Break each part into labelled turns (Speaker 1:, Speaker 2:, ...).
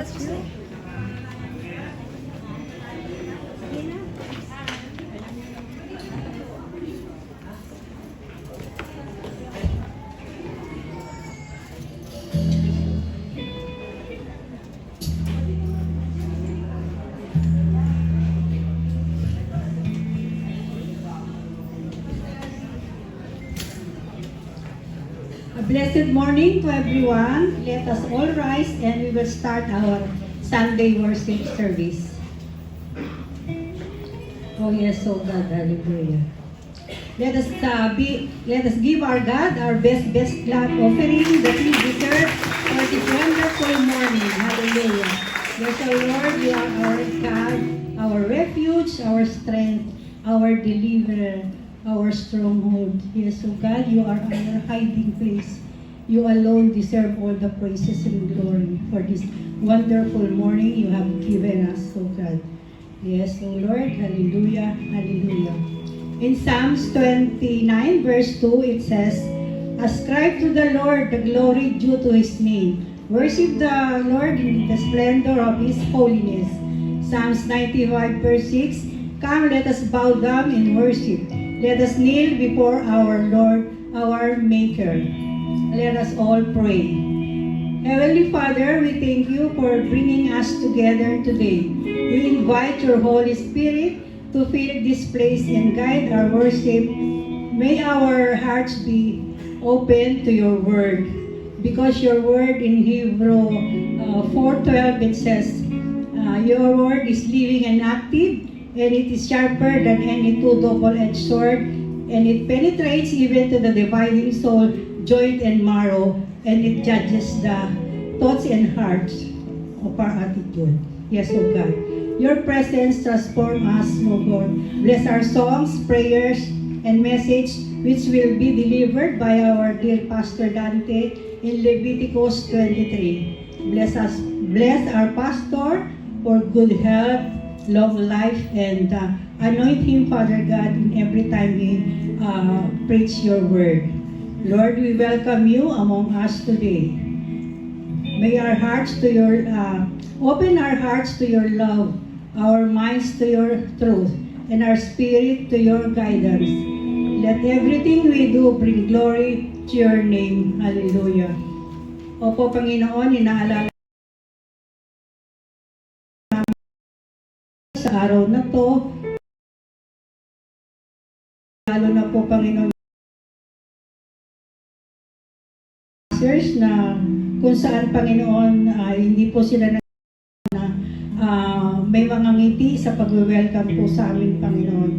Speaker 1: bless you.
Speaker 2: A blessed morning to everyone. Let us all rise and we will start our Sunday worship service. Oh yes, oh God, hallelujah. Let us give our God our best clap offering that He deserves for this wonderful morning. Hallelujah. Yes, oh Lord, you are our God, our refuge, our strength, our deliverer, our stronghold. Yes, oh God, you are our hiding place. You alone deserve all the praises and glory for this wonderful morning you have given us, oh God. Yes, oh Lord, hallelujah, hallelujah. In Psalms 29 verse 2, it says, ascribe to the Lord the glory due to His name. Worship the Lord in the splendor of His holiness. Psalms 95 verse 6, come, let us bow down in worship. Let us kneel before our Lord, our Maker. Let us all pray. Heavenly Father, we thank you for bringing us together today. We invite your Holy Spirit to fill this place and guide our worship. May our hearts be open to your word. Because your word in Hebrew 4:12, it says, your word is living and active, and it is sharper than any two-double-edged sword, and it penetrates even to the dividing soul, joint and marrow, and it judges the thoughts and hearts of our attitude. Yes, O God. Your presence transforms us, O God. Bless our songs, prayers, and message which will be delivered by our dear Pastor Dante in Leviticus 23. Bless our pastor for good health, long life, and anoint him, Father God, in every time he preach your word. Lord, we welcome you among us today. May our hearts to your, open our hearts to your love, our minds to your truth, and our spirit to your guidance. Let everything we do bring glory to your name. Hallelujah. Opo, Panginoon, inaalala sa araw na to, lalo na po, Panginoon, na kung saan, Panginoon, hindi po sila may mga ngiti sa pag-welcome po sa amin, Panginoon.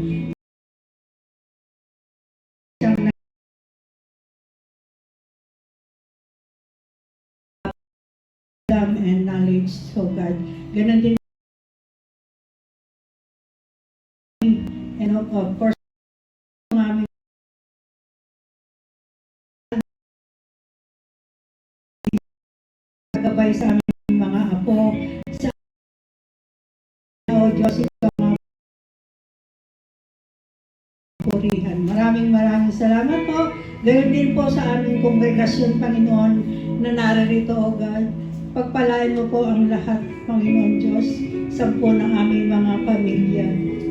Speaker 2: And knowledge, so God. Ganon din. And of course, namin gabay sa aming mga apo, sa Diyos, ito mga purihan. Maraming salamat po. Ganoon din po sa aming kongregasyon, Panginoon, na nararito, O God. Pagpalain mo po ang lahat, Panginoon Diyos, sa po ng aming mga pamilya.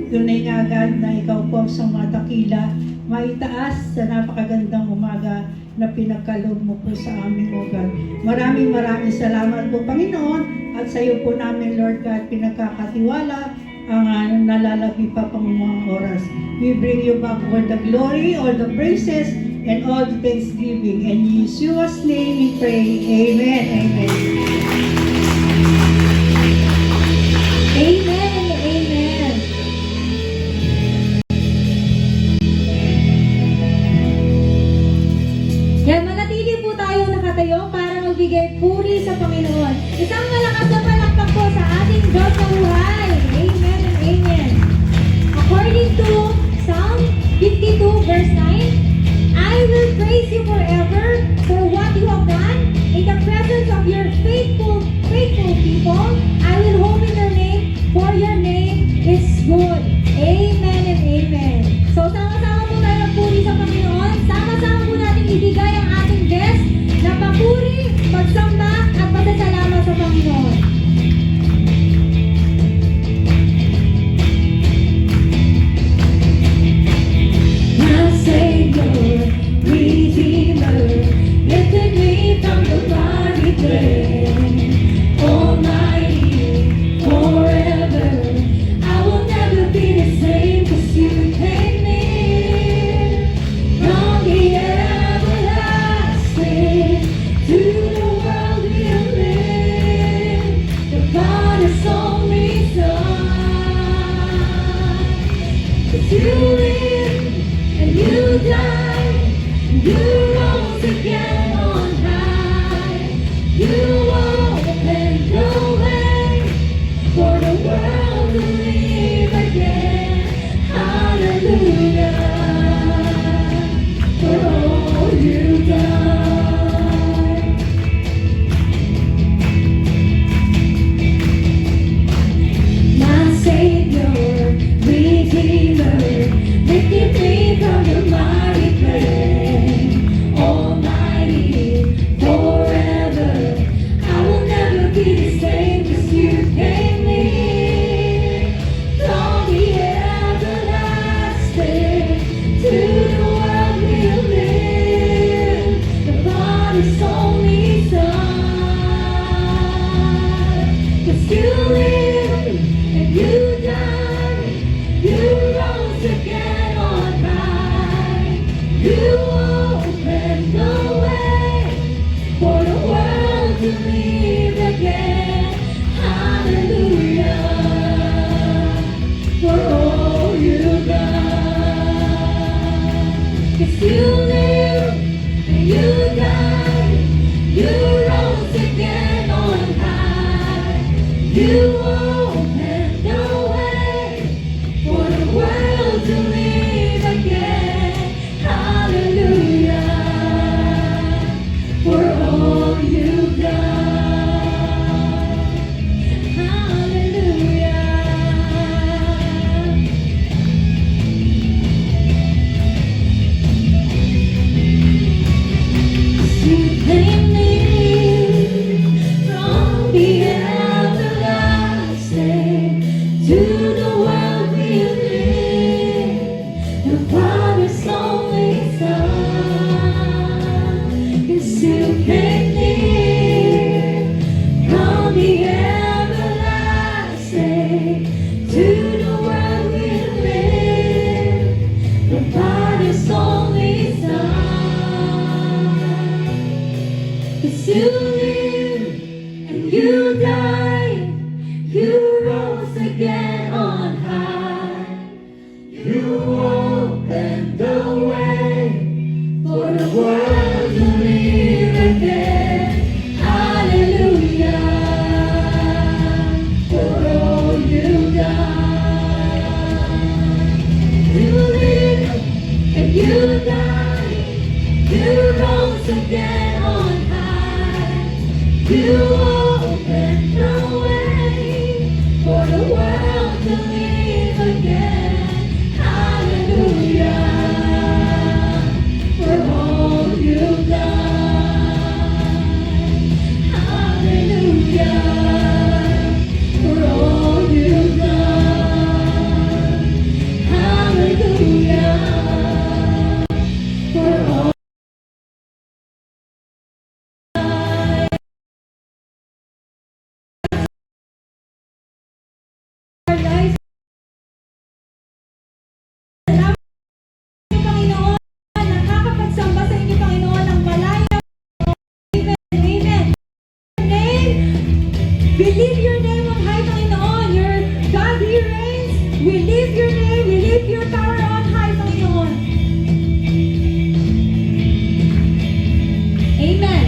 Speaker 2: Tunay nga, God, na ikaw po sa mga takila, maitaas sa napakagandang umaga na pinagkaloob mo po sa amin, O God. Maraming salamat po, Panginoon, at sa iyo po namin, Lord God, pinagkakatiwala ang nalalagay pa pang mga oras. We bring you back all the glory, all the praises, and all the thanksgiving. In Yeshua's name we pray. Amen. Amen.
Speaker 1: Amen. Amen. Yan, manatili po tayo nakatayo para magbigay puri sa Panginoon. Isang malakas na palakpak po sa ating Diyos na buhay. Amen and amen. According to Psalm 52 verse 9, I will praise you forever for what you have done. In the presence of your faithful people, I will hope in your name, for your name is good. Amen and amen. So, sama-sama po tayo magpuri sa Panginoon. Sama-sama po natin ibigay ang ating best na papuri, pagsamba, at pasasalamat sa Panginoon. still live and you died. You rose again on high. You opened the way for the world to live again. Hallelujah. For all you done. My Savior, Redeemer, lifted me from the mighty clay. Almighty, forever, I will never be the same, 'cause you came near. From the everlasting to the world we'll live, the Father's only Son. 'Cause you live and you died, you rose again on high. You opened the way for the world to live again. Hallelujah. For all you've done. 'Cause you live and you died, you rose again on high. You opened the way for the world to live again. Hallelujah. For all you've done. Hallelujah. You came near from the everlasting to the world we live, the Father's only Son. 'Cause you came near from the everlasting to the world we live, the Father's only Son. 'Cause you live and you died, you rose again on high. You opened the way for the world to live again. Hallelujah. For all you've done. You live and you died, you rose again on high. You opened the way for the world to live again. Hallelujah. For all you've done. Hallelujah. For all you've done. Hallelujah. For all our lives. Salamat sa Panginoon. Nakakapagsamba sa inyo, Panginoon, ng malaya. Amen. Amen. Name, we lift your name on high, Panginoon. Your God, He reigns. We lift your name. We lift your power on high, Panginoon. Amen.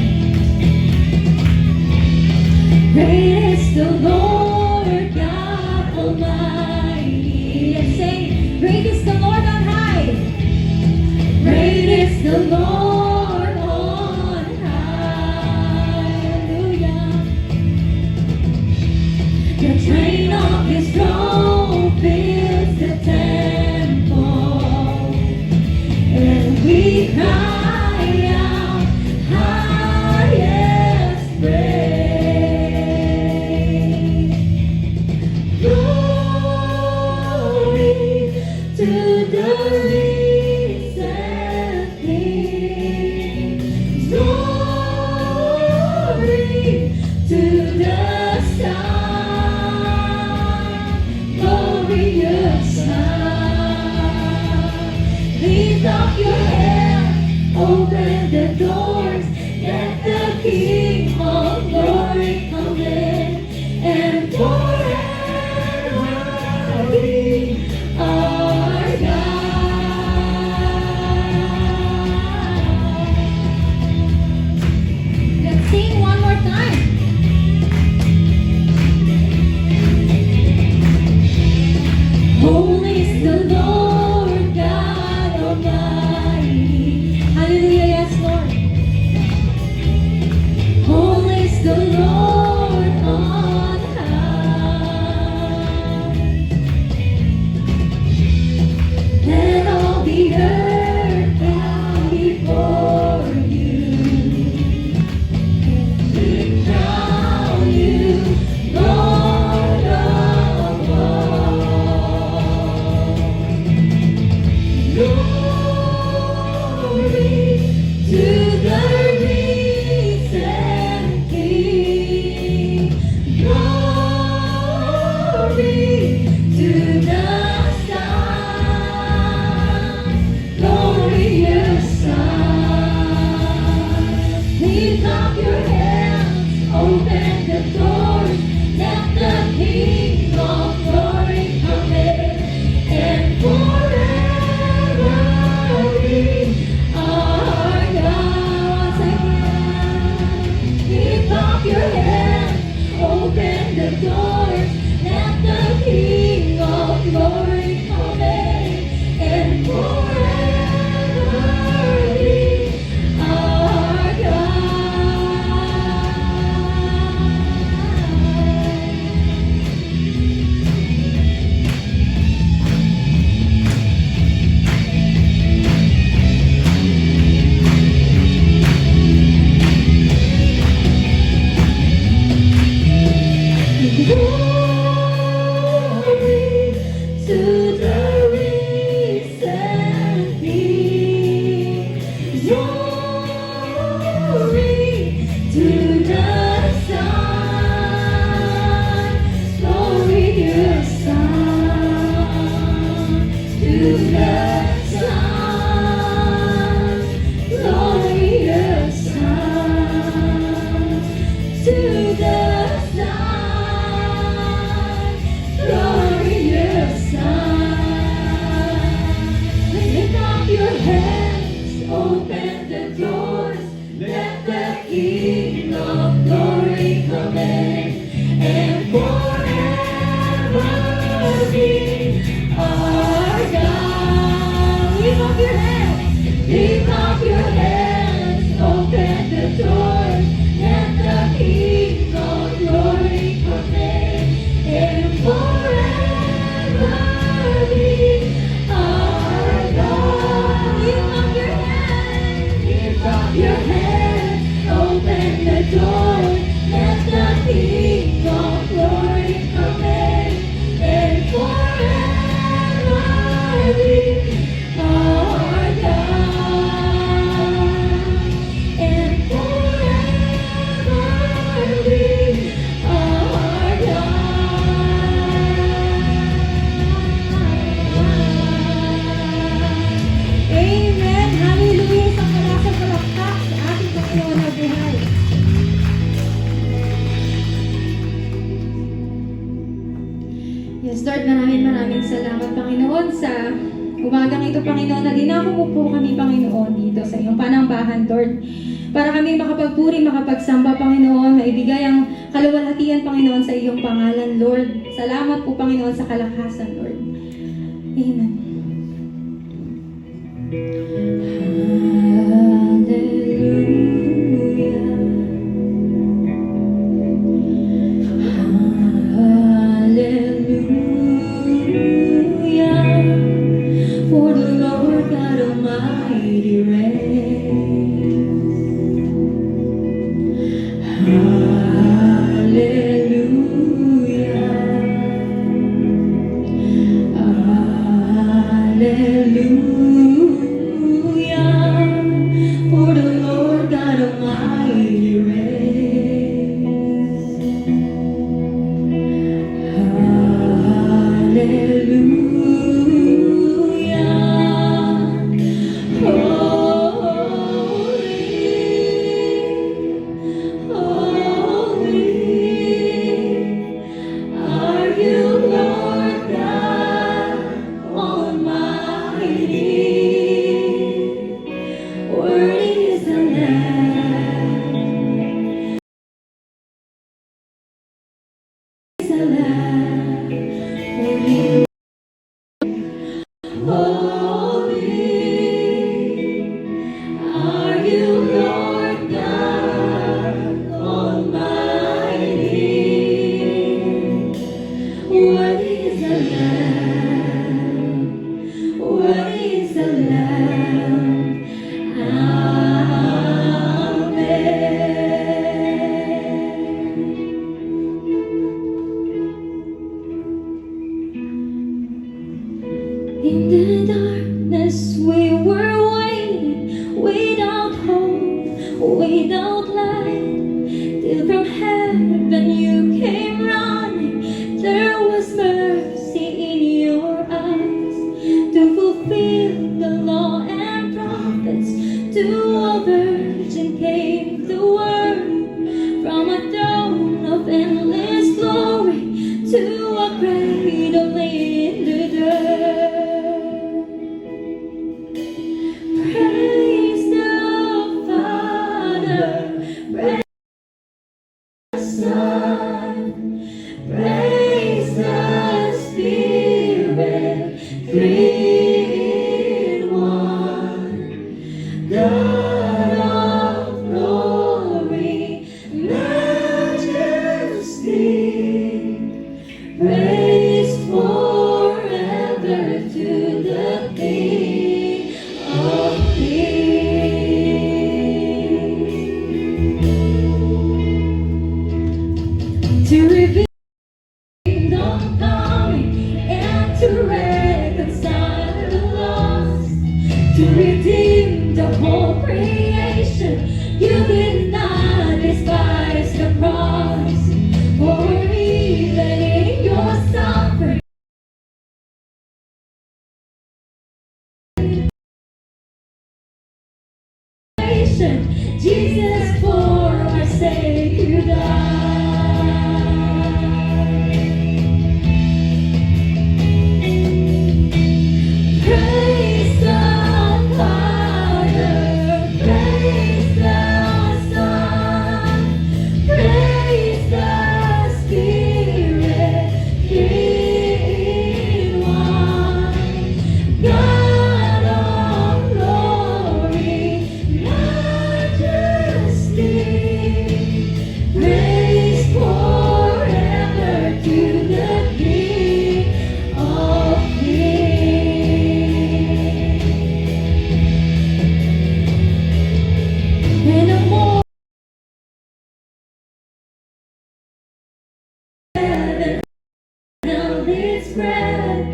Speaker 1: Great is the Lord God Almighty. And say, great is the Lord on high. Great is the Lord on high. Hallelujah. The train of His throne fills the temple, and we cry out, highest praise. Glory to the risen King. Glory to the Son, glorious Son. Lift up your head, open the doors, let the King of glory come in, and forever be our God. Lift up your hands, open the doors, let the King of glory come in, and forever be our God. Lift up your hands, open the doors, let the King of glory come in, and forever be our Glory to the risen King. Glory to the Son. Glorious Son. To the Son. Glorious Son. To the Son, glorious Son. Lift up your hands, open the doors, let the King of glory come in, and forever be our God. Lift up your hands, lift up your hands, open the doors, let the King of glory come in, and forever be our God. Lift up your hands, lift up your hands, open the doors, let the King of glory come in, and forever be our God, and forever be our God. Amen. Hallelujah. Sa palasang palakpak sa ating Panginoon na buhay. Yes, Lord, maraming salamat, Panginoon, sa umagang ito, Panginoon, na dinako mo po kami, Panginoon, dito sa iyong panambahan, Lord. Para kami makapagpuri, makapagsamba, Panginoon, maibigay ang kaluwalhatian, Panginoon, sa iyong pangalan, Lord. Salamat po, Panginoon, sa kalakasan, Lord. Amen. Hallelujah. For the Lord God Almighty reigns. Hallelujah. Hallelujah. For the Lord God Almighty reigns. Hallelujah. Holy, are you, Lord God Almighty? Worthy is the Lamb. Is the Lamb. Holy, are you, Lord God Almighty? Worthy is the Lamb. Worthy is the Lamb. In the darkness we were waiting, without hope, without light, till from heaven you came running. There was mercy in your eyes to fulfill the law and prophets. To a virgin came the word. to redeem the whole creation. You did not despise the cross, for even in your suffering, Jesus, for our sake you died. Praise the Father, praise the Son, praise the Spirit, three in one. God of glory, majesty, praise forever to the King of Kings. And a more heaven held its breath,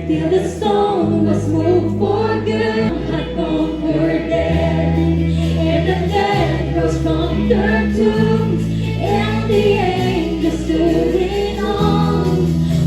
Speaker 1: till the stone was moved for good, had conquered death, and the dead rose from their tombs, and the angels stood in awe,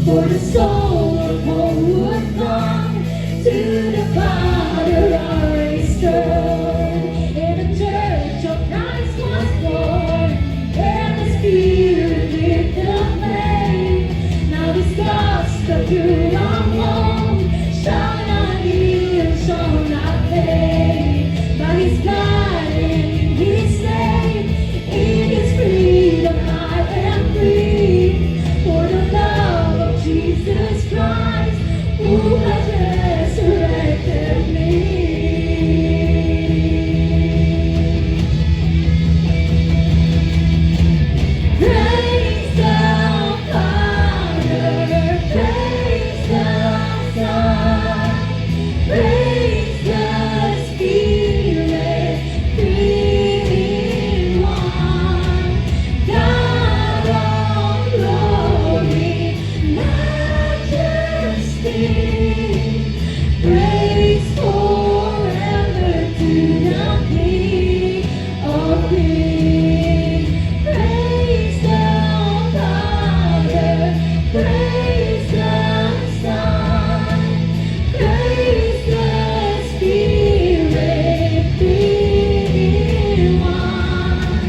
Speaker 1: for the soul of home would come to the Father are restored, and the church of Christ was born, and the Spirit lit the flame. Now this gospel through our home shall not heal, shall not fade. By His blood and in His name, in His freedom I am free. For the love of Jesus Christ, who has resurrected me. Praise the Father, praise the Son, praise the Spirit, three in one. God of glory, majesty, praise forever to the King of Kings. Praise the Father, praise the Son, praise the Spirit, three in one.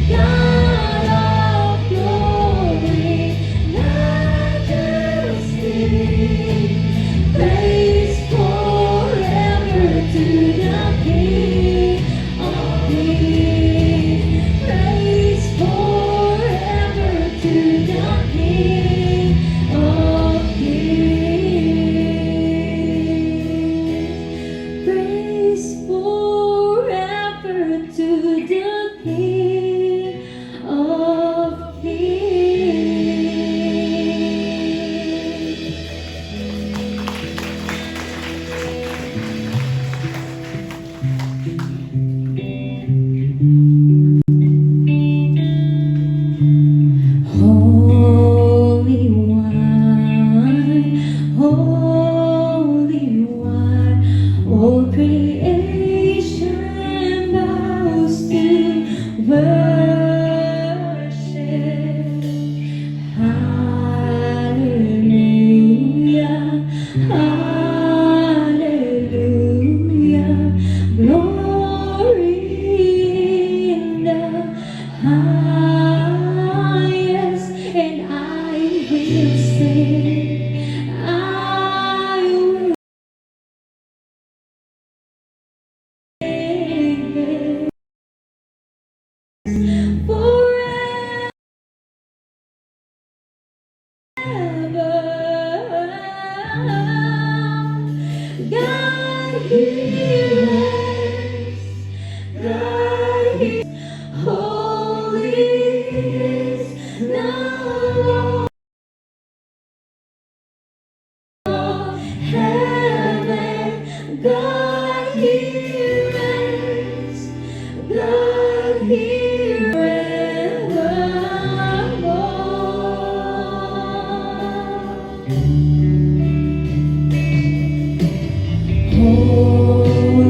Speaker 1: God of glory, majesty, praise forever to the King of Kings. Praise forever to the King of Kings. Praise forever to the King of Kings. Holy One, all creation bows to worship. Hallelujah, hallelujah, glory in the highest, and I will sing, I will sing forever. God hears, God hears, holy is the Lord. Heaven, God hears, God hears forevermore.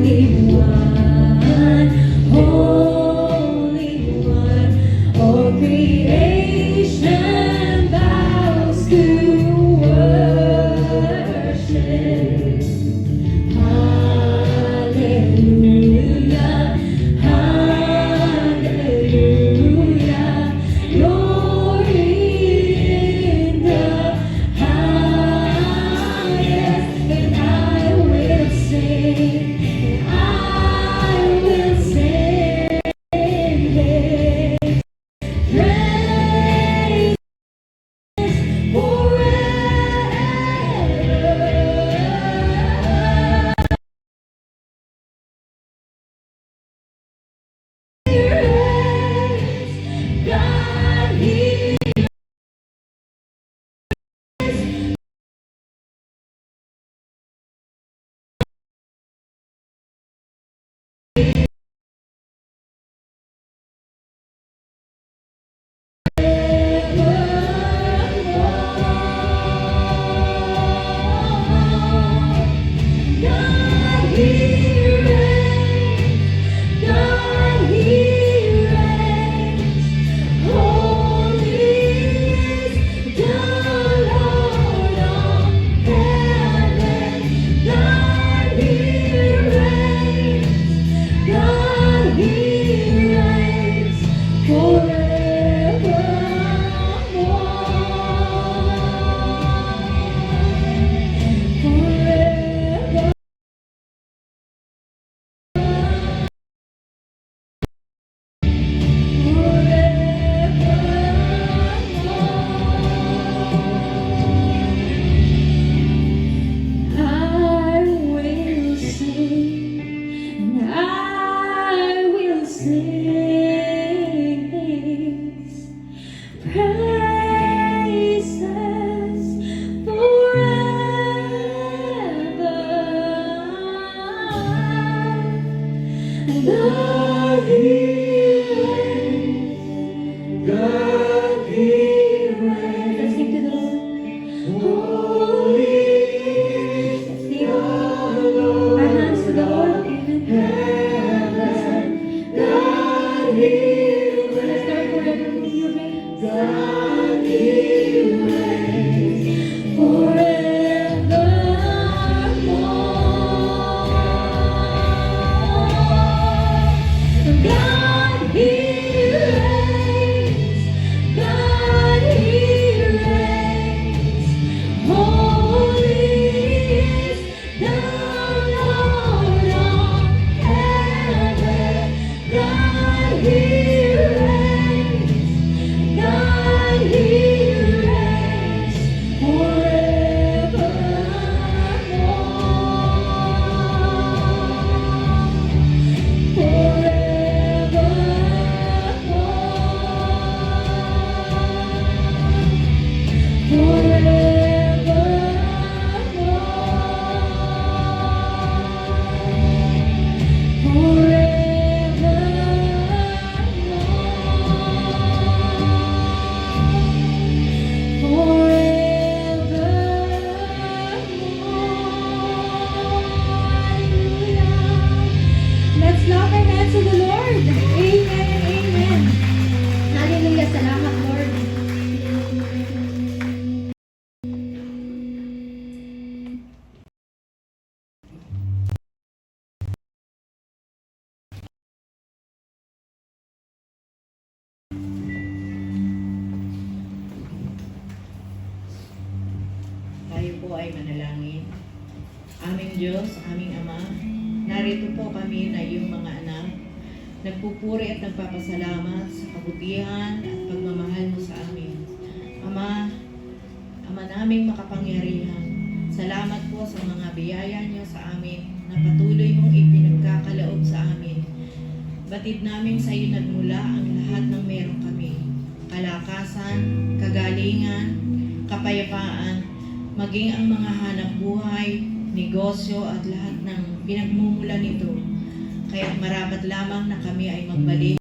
Speaker 1: God He reigns. Let's sing to the Lord. Holy is the Lord. Our hands to the Lord. Amen. God He reigns. Let's start forever with your reigns. God He reigns forevermore. God He reigns. God He reigns. Holy is the Lord of heaven. God He reigns. God He reigns Let's clap our hands to the Lord. Amen and amen. Hallelujah. Salamat, Lord.
Speaker 3: Tayo po ay manalangin. Aming Diyos, aming Ama, narito po kami na iyong mga anak, nagpupuri at nagpapasalamat sa kabutihan at pagmamahal mo sa amin. Ama, Ama naming makapangyarihan, salamat po sa mga biyaya niyo sa amin na patuloy mong ipinagkakalaob sa amin. Batid namin sa iyo nagmula ang lahat ng meron kami. Kalakasan, kagalingan, kapayapaan, maging ang mga hanap buhay, negosyo at lahat ng pinagmumula nito. Kaya marapat lamang na kami ay magbalik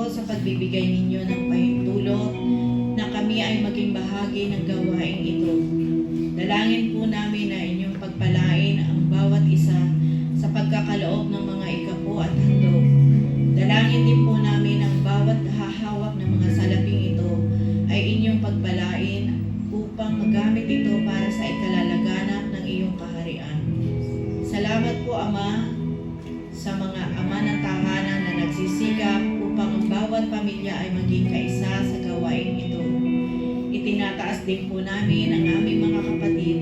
Speaker 3: sa pagbibigay ninyo ng pahintulot na kami ay maging bahagi ng gawain ito. Dalangin po namin na inyong pagpalain ang bawat isa sa pagkakaloob ng mga ikapo at handog. Dalangin din po namin ang bawat hahawak ng mga salaping ito ay inyong pagpalain upang magamit ito para sa ikalalaganap ng iyong kaharian. Salamat po, Ama, sa mga ama ng tahanan na nagsisikap upang ang bawat pamilya ay maging kaisa sa gawain ito. Itinataas din po namin ang aming mga kapatid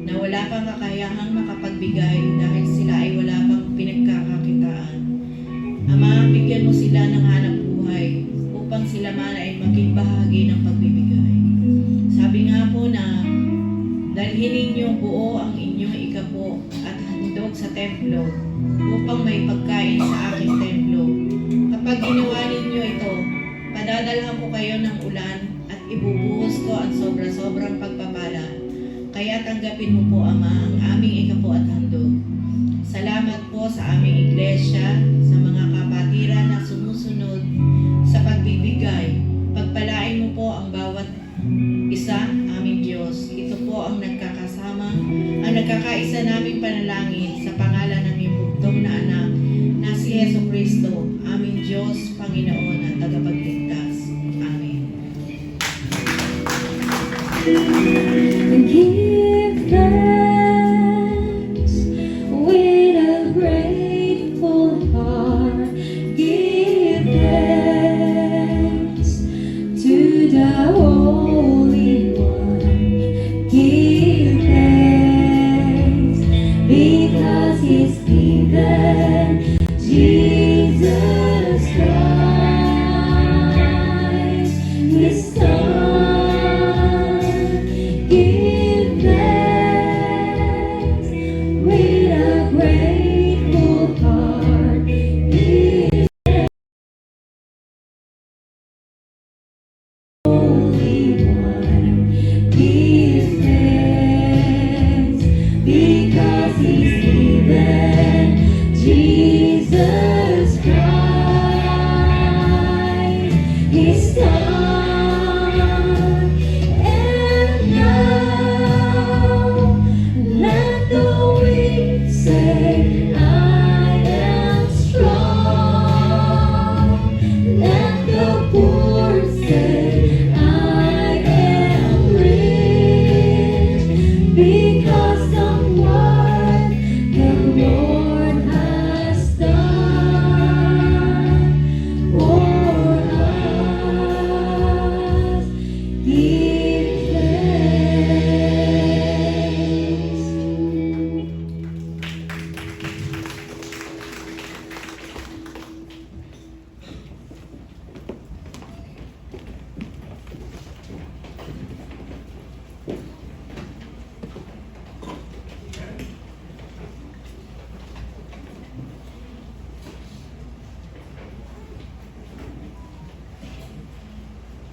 Speaker 3: na wala pang kakayahang makapagbigay dahil sila ay wala pang pinagkakakitaan. Ama, bigyan mo sila ng hanap buhay upang sila man ay maging bahagi ng pagbibigay. Sabi nga po na dalhin ninyo buo ang inyong ikapo at handog sa templo upang may pagkain sa aking templo. Kapag ginawa ninyo ito, padadalhan ko kayo ng ulan at ibubuhos ko ang sobra-sobrang pagpapala. Kaya tanggapin mo po, Ama, ang aming ikapo at handog. Salamat po sa aming iglesia, sa mga kapatiran na sumusunod sa pagbibigay. Pagpalain mo po ang bawat isa, aming Diyos. Ito po ang nagkakaisa naming panalangin sa pangalan ng iyong bugtong na anak na si Hesus Kristo, aming Diyos, Panginoon at tagapagligtas. Amen.
Speaker 1: Give thanks with a grateful heart. Give thanks to the Holy One. Give thanks because He's given Jesus Christ, His Son.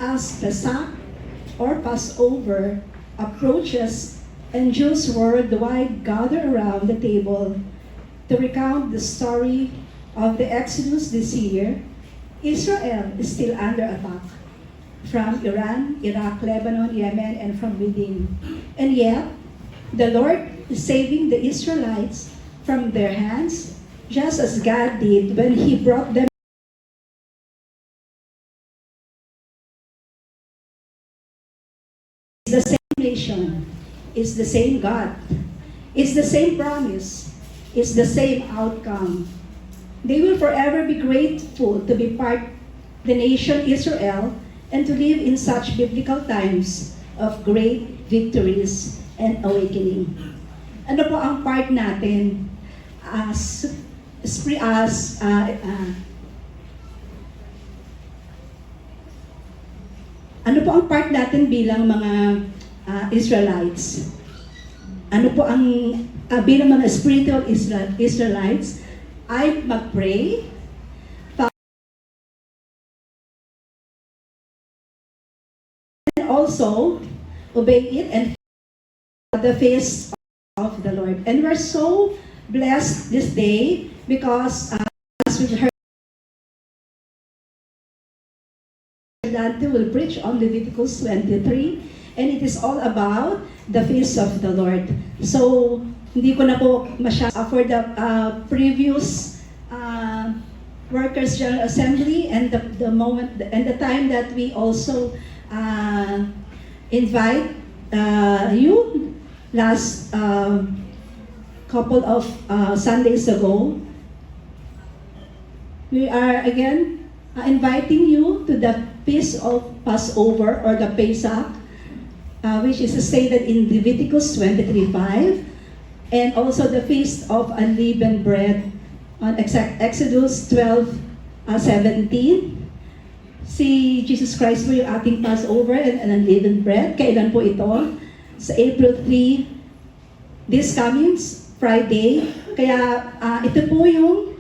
Speaker 4: as Pesach or Passover approaches and Jews worldwide gather around the table to recount the story of the Exodus this year, Israel is still under attack from Iran, Iraq, Lebanon, Yemen, and from within. And yet, the Lord is saving the Israelites from their hands, just as God did when He brought them. It's the same nation, it's the same God, it's the same promise, it's the same outcome. They will forever be grateful to be part of the nation Israel and to live in such biblical times of great victories and awakening. Ano po ang part natin ano po ang part natin bilang mga Israelites? Ano po ang bilang mga spiritual Israelites ay mag-pray, and also obey it and the face of the Lord. And we're so blessed this day because as we've heard, Dante will preach on Leviticus 23, and it is all about the face of the Lord. So, hindi ko na po for the previous Workers' General Assembly and the moment and the time that we also invite you last couple of Sundays ago. We are again inviting you to the feast of Passover or the Pesach, which is stated in Leviticus 23:5, and also the feast of unleavened bread on Exodus 12:17. Si Jesus Christ po yung ating Passover and unleavened bread. Kailan po ito? Sa April 3, this coming Friday. Kaya ito po yung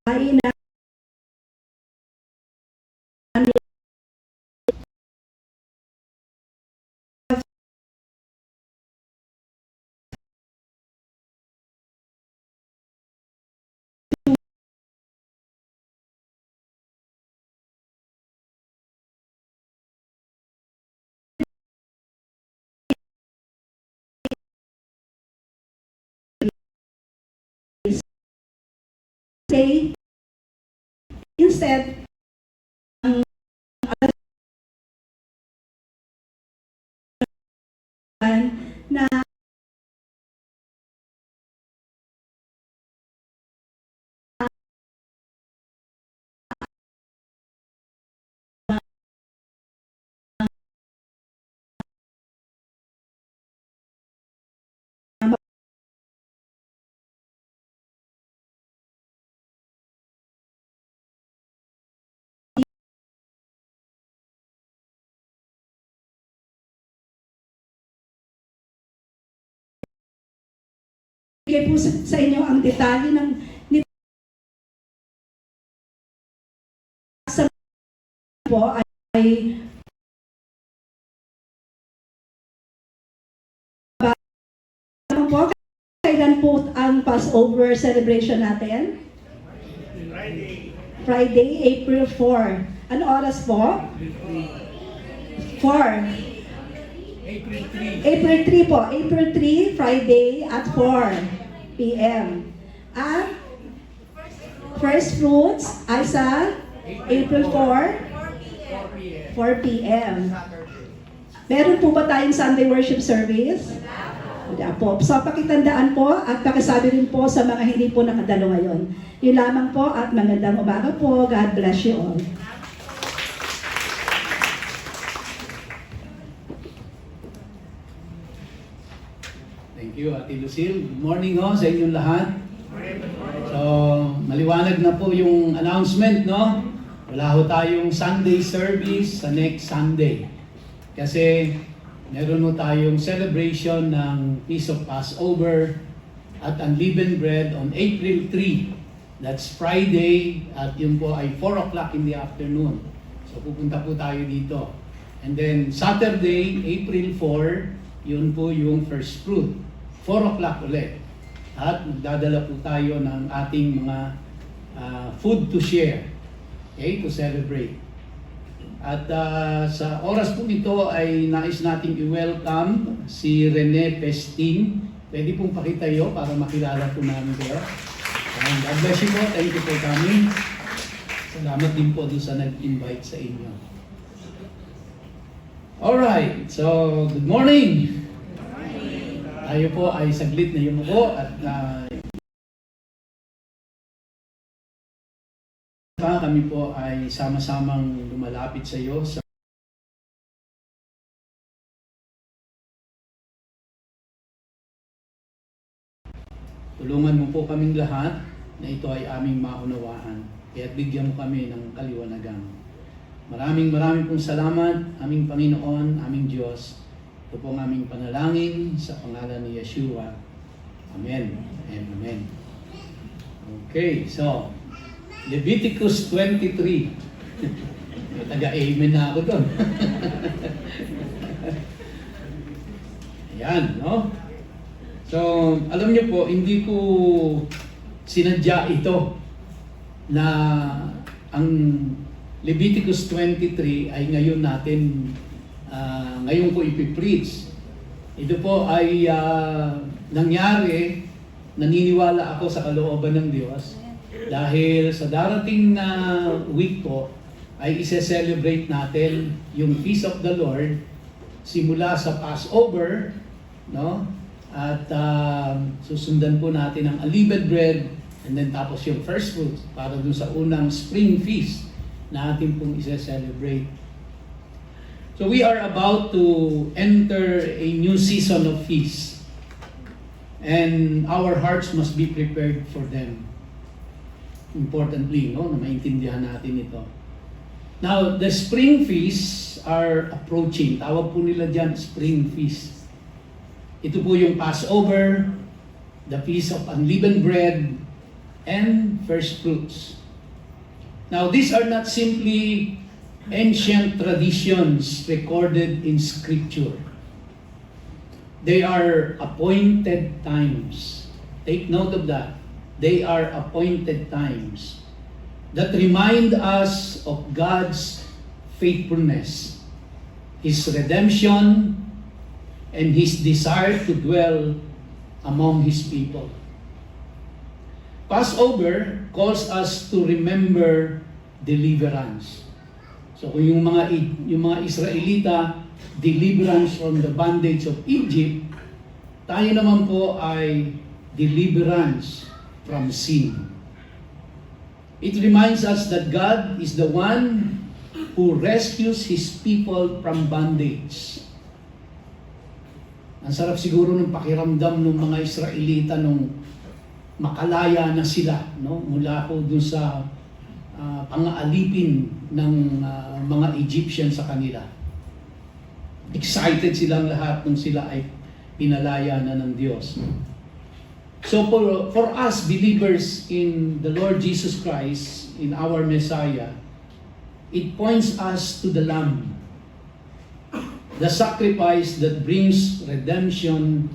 Speaker 4: ay na say instead na bigay po sa inyo ang detalye ng po ay po kailan po ang Passover celebration natin? Friday, April 4. Ano oras po? 4. April 3 po. April 3, Friday at 4 p.m. At first fruits ay sa April 4 p.m. Meron po ba tayong Sunday worship service? Kaya po, sa pakitandaan po at pakisabi rin po sa mga hindi po nakadalo ngayon. Yun lamang po at magandang umaga po. God bless you all.
Speaker 5: Thank you, Ate Lucille. Good morning ho sa inyong lahat. So, maliwanag na po yung announcement, no? Wala ho tayong Sunday service sa next Sunday. Kasi meron ho tayong celebration ng Feast of Passover at Unleavened Bread on April 3. That's Friday at yun po ay 4 o'clock in the afternoon. So pupunta po tayo dito. And then Saturday, April 4, yun po yung first fruit. 4 o'clock ulit. At magdadala po tayo ng ating mga food to share. Okay, to celebrate. At sa oras po ito ay nais nating i-welcome si Rene Pestin. Pwede pong pakitayo para makilala po namin kayo. And God bless you po. Thank you for coming. Salamat din po doon sa nag-invite sa inyo. Alright, so good morning. Tayo po ay saglit na yumuko at kami po ay sama-samang lumalapit sa iyo sa tulungan mo po kaming lahat na ito ay aming maunawaan. Kaya bigyan mo kami ng kaliwanagan. Maraming pong salamat, aming Panginoon, aming Diyos. Ito po ang aming panalangin sa pangalan ni Yeshua. Amen and amen. Okay, so Leviticus 23. May taga-amen na ako doon. Ayan, no? So, alam niyo po, hindi ko sinadya ito na ang Leviticus 23 ay ngayon natin, ngayon ko ipipreach. Ito po ay nangyari, naniniwala ako sa kalooban ng Diyos dahil sa darating na week po ay ise-celebrate natin yung Feast of the Lord simula sa Passover, no? At susundan po natin ang Unleavened Bread and then tapos yung first fruits para dun sa unang spring feast na ating pong ise-celebrate. So we are about to enter a new season of feast and our hearts must be prepared for them. Importantly, no, na maintindihan natin ito. Now, the spring feasts are approaching. Tawag po nila dyan, spring feast. Ito po yung Passover, the Feast of Unleavened Bread, and first fruits. Now, these are not simply ancient traditions recorded in Scripture. They are appointed times. Take note of that. They are appointed times that remind us of God's faithfulness, His redemption, and His desire to dwell among His people. Passover calls us to remember deliverance. So kung yung mga Israelita, deliverance from the bondage of Egypt, tayo naman po ay deliverance from sin. It reminds us that God is the one who rescues His people from bondage. Ang sarap siguro ng pakiramdam ng mga Israelita nung makalaya na sila, no? Mula po dun sa pang-aalipin ng mga Egyptian sa kanila. Excited silang lahat nung sila ay pinalaya na ng Diyos. So for us believers in the Lord Jesus Christ, in our Messiah, it points us to the Lamb, the sacrifice that brings redemption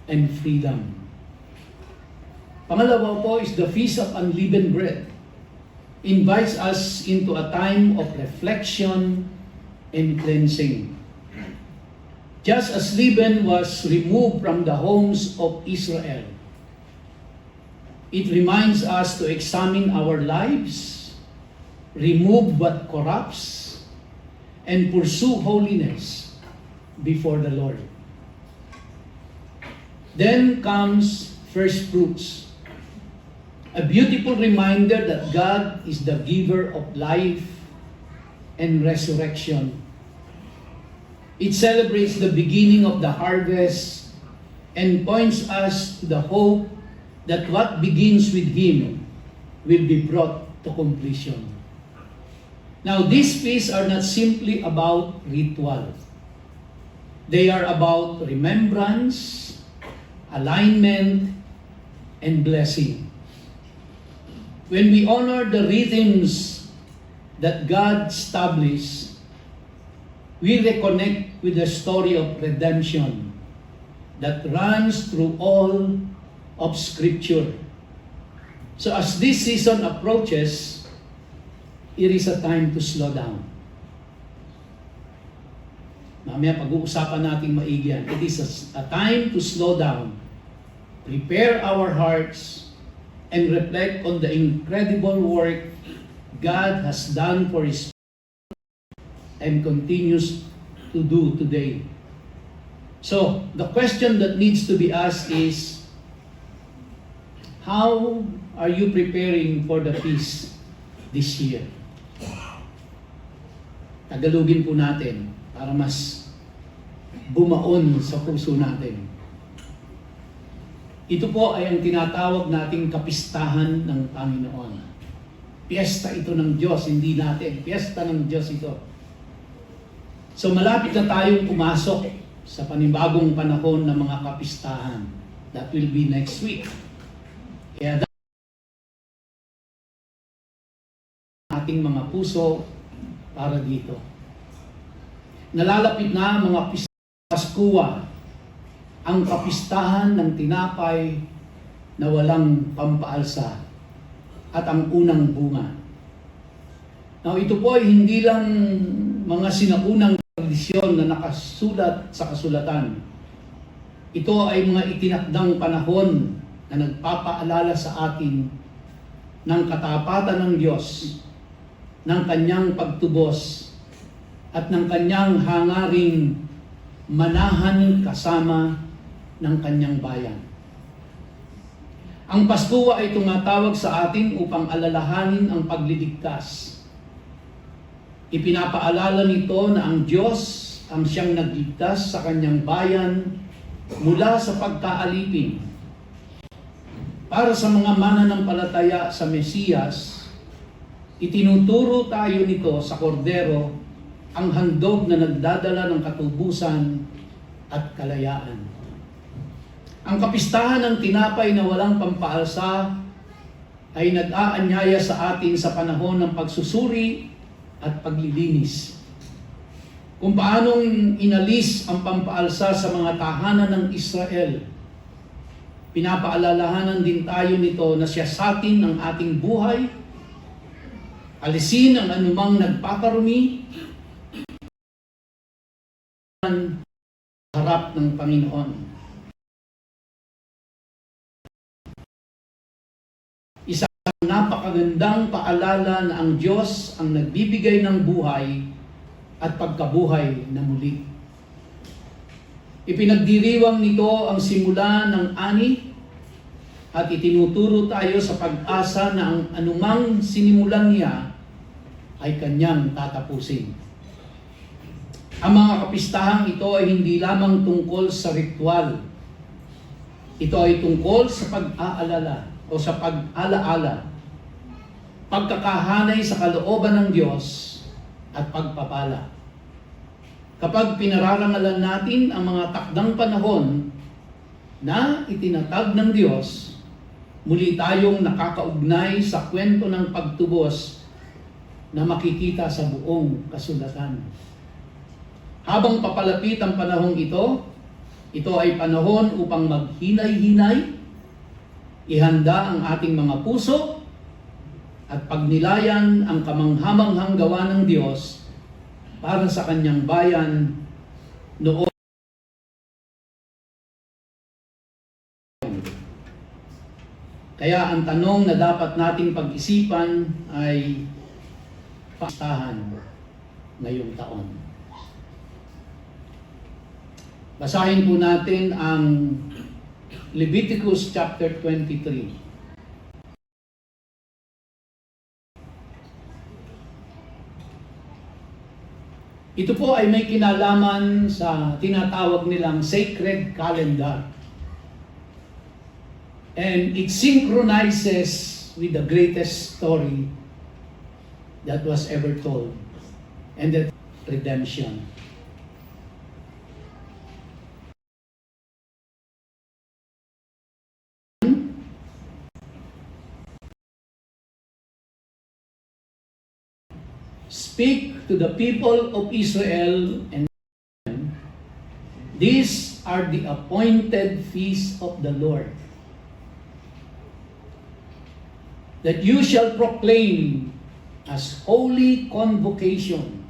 Speaker 5: and freedom. Pangalawa po is the Feast of Unleavened Bread. Invites us into a time of reflection and cleansing. Just as leaven was removed from the homes of Israel, it reminds us to examine our lives, remove what corrupts, and pursue holiness before the Lord. Then comes first fruits. A beautiful reminder that God is the giver of life and resurrection. It celebrates the beginning of the harvest and points us to the hope that what begins with Him will be brought to completion. Now, these feasts are not simply about ritual. They are about remembrance, alignment, and blessing. When we honor the rhythms that God established, we reconnect with the story of redemption that runs through all of Scripture. So as this season approaches, it is a time to slow down. Mamaya pag-uusapan natin maigi yan. It is a time to slow down, prepare our hearts, and reflect on the incredible work God has done for His and continues to do today. So, the question that needs to be asked is, how are you preparing for the feast this year? Tagalogin po natin para mas bumaon sa puso natin. Ito po ay ang tinatawag nating kapistahan ng Panginoon. Piyesta ito ng Diyos, hindi natin. Piyesta ng Diyos ito. So malapit na tayong pumasok sa panibagong panahon ng mga kapistahan. That will be next week. Kaya ating mga puso para dito. Nalalapit na ang mga Paskua, ang kapistahan ng tinapay na walang pampaalsa at ang unang bunga. Now ito po ay hindi lang mga sinaunang tradisyon na nakasulat sa kasulatan. Ito ay mga itinakdang panahon na nagpapaalala sa atin ng katapatan ng Diyos, ng kanyang pagtubos, at ng kanyang hangaring manahan kasama ng kanyang bayan. Ang Pasko ay tumatawag sa atin upang alalahanin ang pagliligtas. Ipinapaalala nito na ang Diyos ang siyang nagligtas sa kanyang bayan mula sa pagkaalipin. Para sa mga mananampalataya sa Mesiyas, itinuturo tayo nito sa kordero, ang handog na nagdadala ng katubusan at kalayaan. Ang kapistahan ng tinapay na walang pampaalsa ay nag-aanyaya sa atin sa panahon ng pagsusuri at paglilinis. Kung paanong inalis ang pampaalsa sa mga tahanan ng Israel, pinapaalalahanan din tayo nito na siyasatin ang ating buhay, alisin ang anumang nagpaparumi, harap ng Panginoon. Isang napakagandang paalala na ang Diyos ang nagbibigay ng buhay at pagkabuhay na muli. Ipinagdiriwang nito ang simula ng ani at itinuturo tayo sa pag-asa na ang anumang sinimulan niya ay kanyang tatapusin. Ang mga kapistahang ito ay hindi lamang tungkol sa ritual. Ito ay tungkol sa pag-aalala o sa pag-alaala, pagkakahanay sa kalooban ng Diyos at pagpapala. Kapag pinararangalan natin ang mga takdang panahon na itinatag ng Diyos, muli tayong nakakaugnay sa kwento ng pagtubos na makikita sa buong kasulatan. Habang papalapit ang panahong ito ay panahon upang maghinay-hinay, ihanda ang ating mga puso, at pagnilayan ang kamanghamanghang gawa ng Diyos para sa kanyang bayan noon. Kaya ang tanong na dapat nating pag-isipan ay pastahan ngayong taon. Basahin po natin ang Leviticus chapter 23. Ito po ay may kinalaman sa tinatawag nilang sacred calendar. And it synchronizes with the greatest story that was ever told, and that redemption. Speak to the people of Israel, and these are the appointed feasts of the Lord, that you shall proclaim as holy convocation,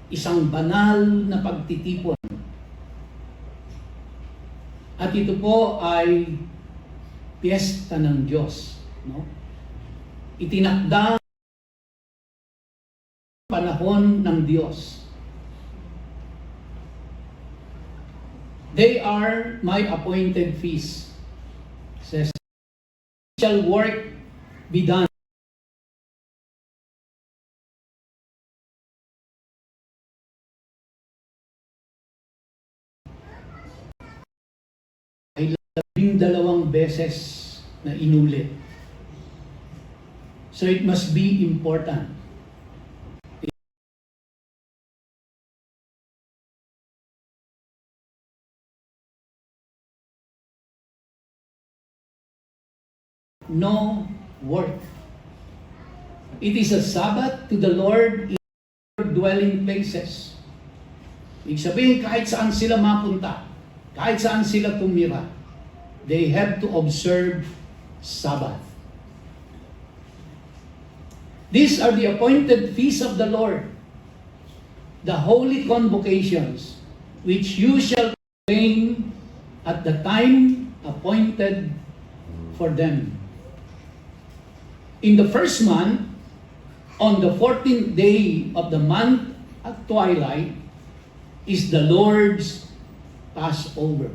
Speaker 5: isang banal na pagtitipon. At ito po ay piyesta ng Diyos, no? Itinakda panahon ng Diyos. They are my appointed feasts. Says, shall work be done. Ay 12 beses na inulit. So it must be important. No work. It is a Sabbath to the Lord in your dwelling places. Ibig sabihin, kahit saan sila mapunta, kahit saan sila tumira, they have to observe Sabbath. These are the appointed feasts of the Lord, the holy convocations, which you shall proclaim at the time appointed for them. In the first month, on the 14th day of the month at twilight, is the Lord's Passover.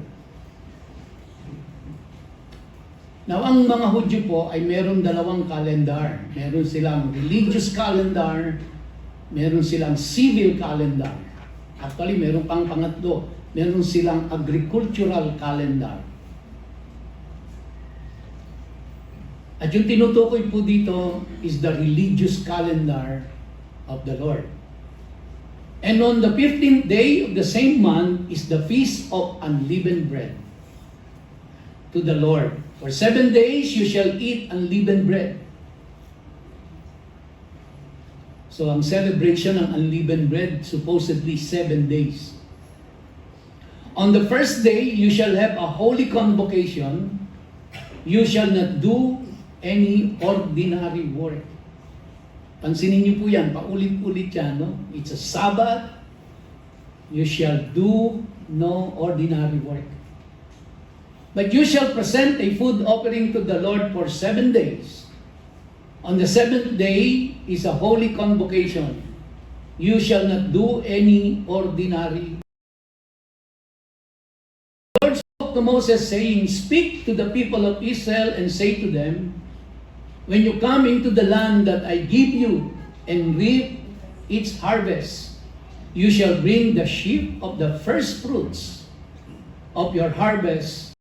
Speaker 5: Now, ang mga Hudyo po ay meron dalawang calendar. Meron silang religious calendar, meron silang civil calendar. Actually, meron pang pangatlo. Meron silang agricultural calendar. At yung tinutukoy po dito is the religious calendar of the Lord. And on the 15th day of the same month is the Feast of Unleavened Bread to the Lord. For 7 days you shall eat unleavened bread. So ang celebration ng unleavened bread, supposedly 7 days. On the first day you shall have a holy convocation. You shall not do any ordinary work. Pansinin niyo po yan, paulit-ulit yan, no? It's a Sabbath. You shall do no ordinary work. But you shall present a food offering to the Lord for 7 days. On the 7th day is a holy convocation. You shall not do any ordinary. The Lord spoke to Moses, saying, speak to the people of Israel and say to them, when you come into the land that I give you and reap its harvest, you shall bring the sheaf of the first fruits of your harvest,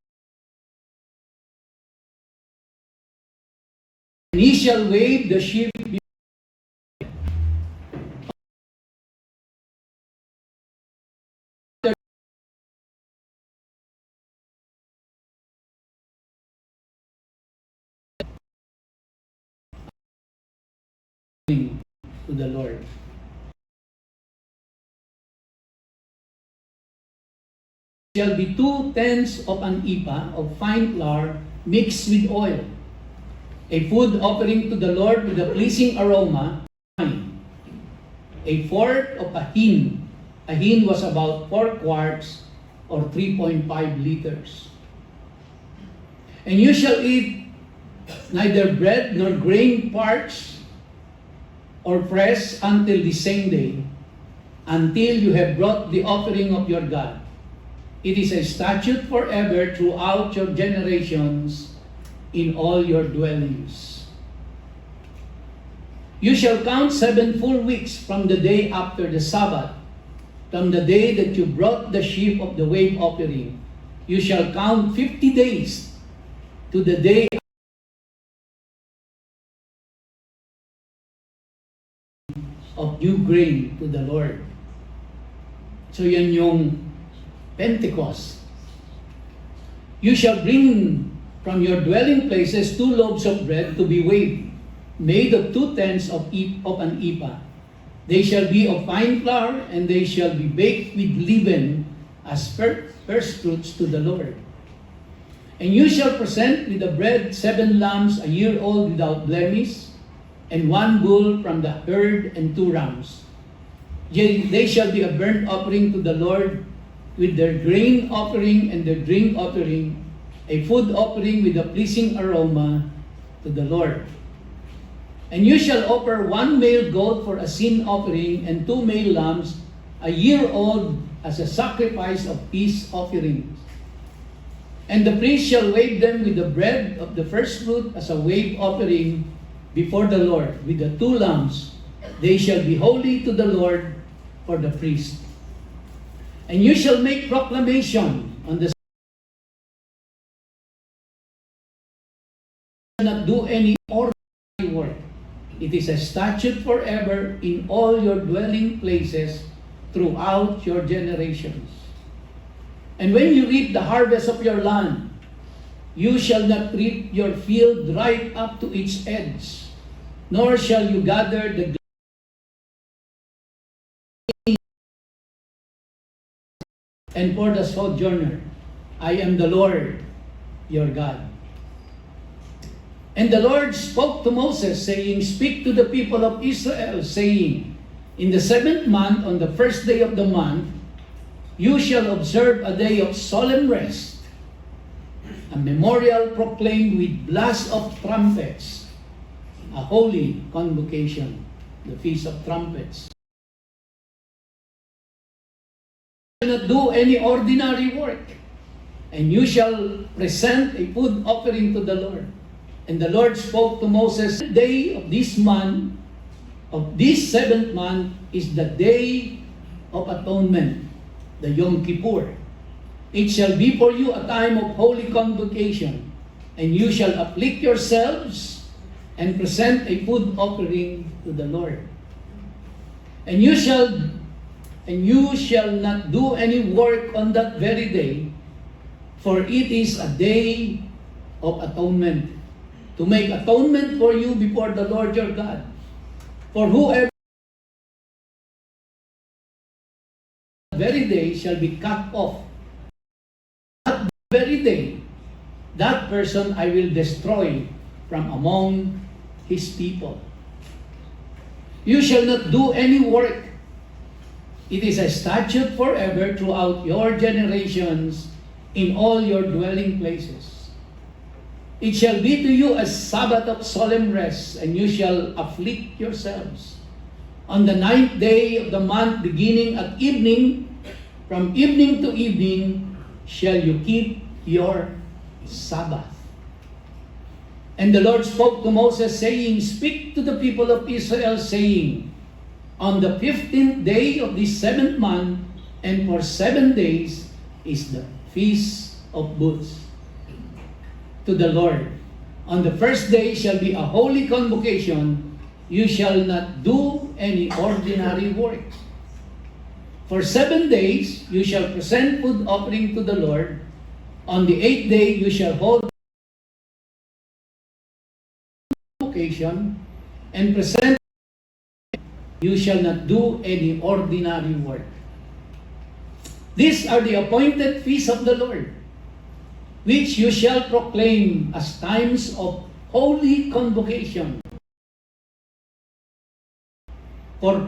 Speaker 5: and ye shall wave the sheaf to the Lord. Shall be 2/10 of an ephah of fine flour mixed with oil, a food offering to the Lord with a pleasing aroma, a fourth of a hin. A hin was about 4 quarts or 3.5 liters. And you shall eat neither bread nor grain parched or fresh until the same day, until you have brought the offering of your God. It is a statute forever throughout your generations in all your dwellings. You shall count 7 full weeks from the day after the Sabbath, from the day that you brought the sheaf of the wave offering. You shall count 50 days to the day of new grain to the Lord. So yan yung Pentecost. You shall bring from your dwelling places 2 loaves of bread to be weighed, made of 2/10 of an ephah. They shall be of fine flour, and they shall be baked with leaven as first fruits to the Lord. And you shall present with the bread 7 lambs a year old without blemish, and 1 bull from the herd, and 2 rams. They shall be a burnt offering to the Lord, with their grain offering and their drink offering, a food offering with a pleasing aroma to the Lord. And you shall offer 1 male goat for a sin offering, and 2 male lambs a year old as a sacrifice of peace offerings. And the priest shall wave them with the bread of the first fruit as a wave offering before the Lord, with the 2 lambs. They shall be holy to the Lord for the priest. And you shall make proclamation on the not do any ordinary work. It is a statute forever in all your dwelling places throughout your generations. And when you reap the harvest of your land, you shall not reap your field right up to its edge, nor shall you gather the and for the sojourner. I am the Lord your God. And the Lord spoke to Moses, saying, Speak to the people of Israel, saying, In the 7th month, on the first day of the month, you shall observe a day of solemn rest, a memorial proclaimed with blast of trumpets, a holy convocation, the Feast of Trumpets. Not do any ordinary work, and you shall present a food offering to the Lord. And the Lord spoke to Moses, the day of this month, of this 7th month, is the day of atonement, the Yom Kippur. It shall be for you a time of holy convocation, and you shall afflict yourselves and present a food offering to the Lord. And you shall not do any work on that very day, for it is a day of atonement, to make atonement for you before the Lord your God. For whoever very day shall be cut off, that very day, that person I will destroy from among his people. You shall not do any work. It is a statute forever throughout your generations in all your dwelling places. It shall be to you a Sabbath of solemn rest, and you shall afflict yourselves. On the 9th day of the month, beginning at evening, from evening to evening, shall you keep your Sabbath. And the Lord spoke to Moses, saying, Speak to the people of Israel, saying, On the 15th day of this 7th month, and for 7 days, is the Feast of Booths to the Lord. On the first day shall be a holy convocation. You shall not do any ordinary work. For 7 days you shall present food offering to the Lord. On the 8th day you shall hold convocation and present. You shall not do any ordinary work. These are the appointed feasts of the Lord, which you shall proclaim as times of holy convocation. For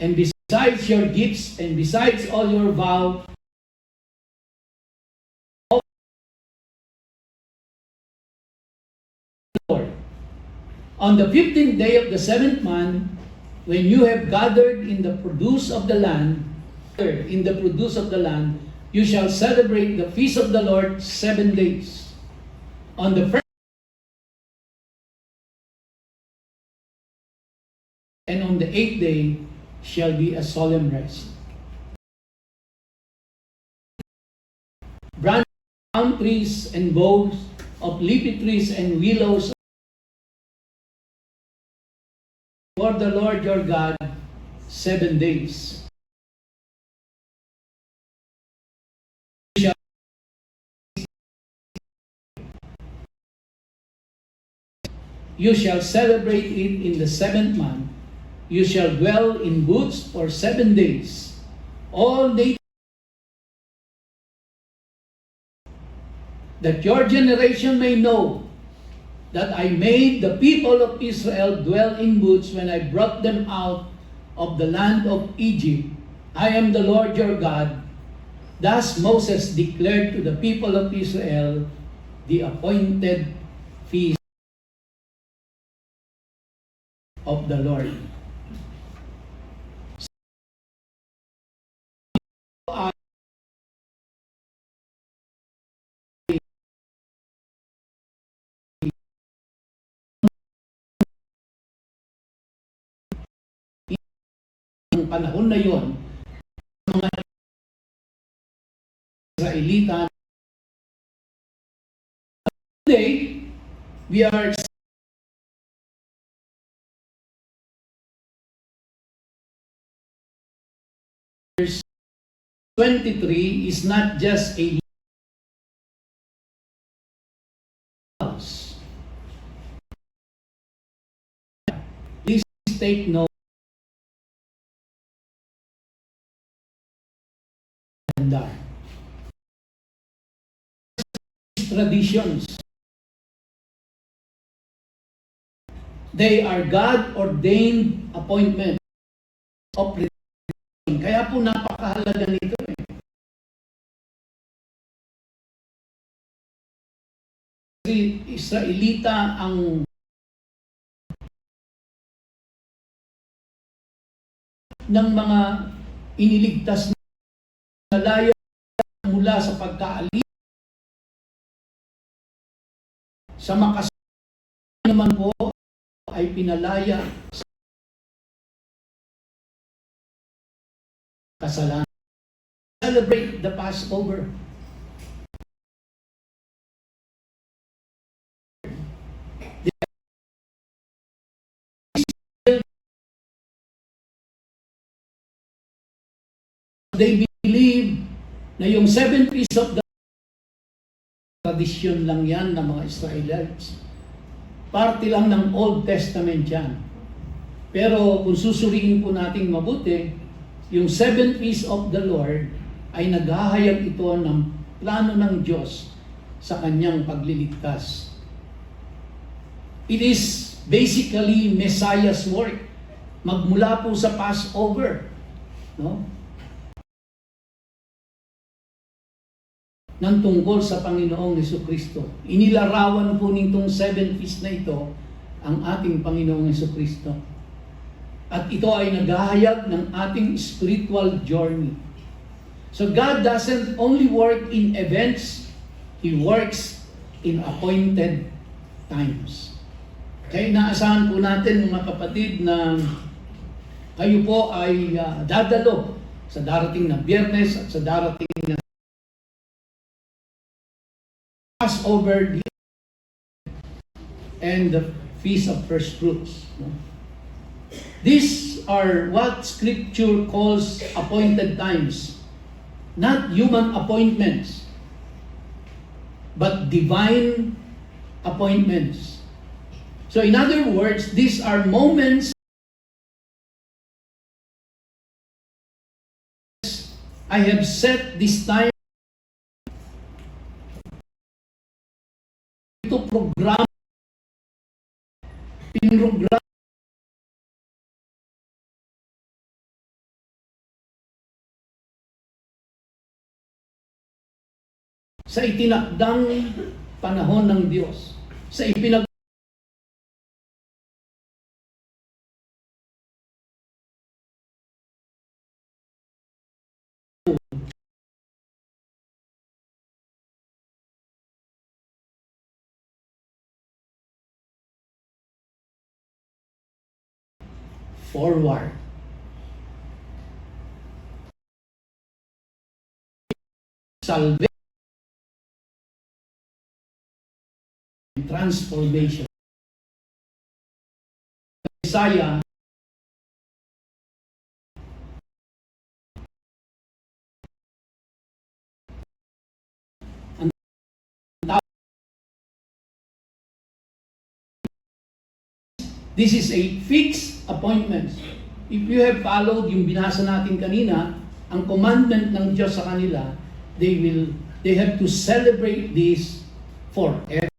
Speaker 5: and besides your gifts and besides all your vow, On the 15th day of the 7th month, when you have gathered in the produce of the land, you shall celebrate the feast of the Lord 7 days. On the first and on the 8th day shall be a solemn rest. Branch palm trees and boughs of leafy trees and willows for the Lord your God 7 days. You shall celebrate it in the 7th month. You shall dwell in booths for 7 days. All nations, that your generation may know that I made the people of Israel dwell in booths when I brought them out of the land of Egypt. I am the Lord your God. Thus Moses declared to the people of Israel the appointed feast of the Lord. Ang panahon na yon, mga Israelita, today, we are verse 23 is not just a house. Please take note. Traditions. They are God-ordained appointment of religion. Kaya po napakahalaga nito eh. Israelita ang ng mga iniligtas na layo mula sa pagkaalis sa makas naman po ay pinalaya sa kasalanan. Celebrate the Passover. They believe na yung 7 pieces of the tradisyon lang yan ng mga Israelites. Parte lang ng Old Testament yan. Pero kung susuriin po natin mabuti, yung 7 pieces of the Lord ay naghahayag ito ng plano ng Diyos sa kanyang pagliligtas. It is basically Messiah's work. Magmula po sa Passover, no? Nang tungkol sa Panginoong Jesucristo. Inilarawan po nitong 7 feast na ito ang ating Panginoong Jesucristo. At ito ay naghahayag ng ating spiritual journey. So God doesn't only work in events, He works in appointed times. Kaya inaasahan po natin mga kapatid na kayo po ay dadalo sa darating na Biyernes at sa darating na Passover and the Feast of First Fruits. These are what Scripture calls appointed times. Not human appointments, but divine appointments. So in other words, these are moments I have set this time ito program pinrogram sa itinakdang panahon ng Diyos, sa forward. Salvation, transformation. Isaiah this is a fixed appointment. If you have followed yung binasa natin kanina, ang commandment ng Diyos sa kanila, they have to celebrate this forever.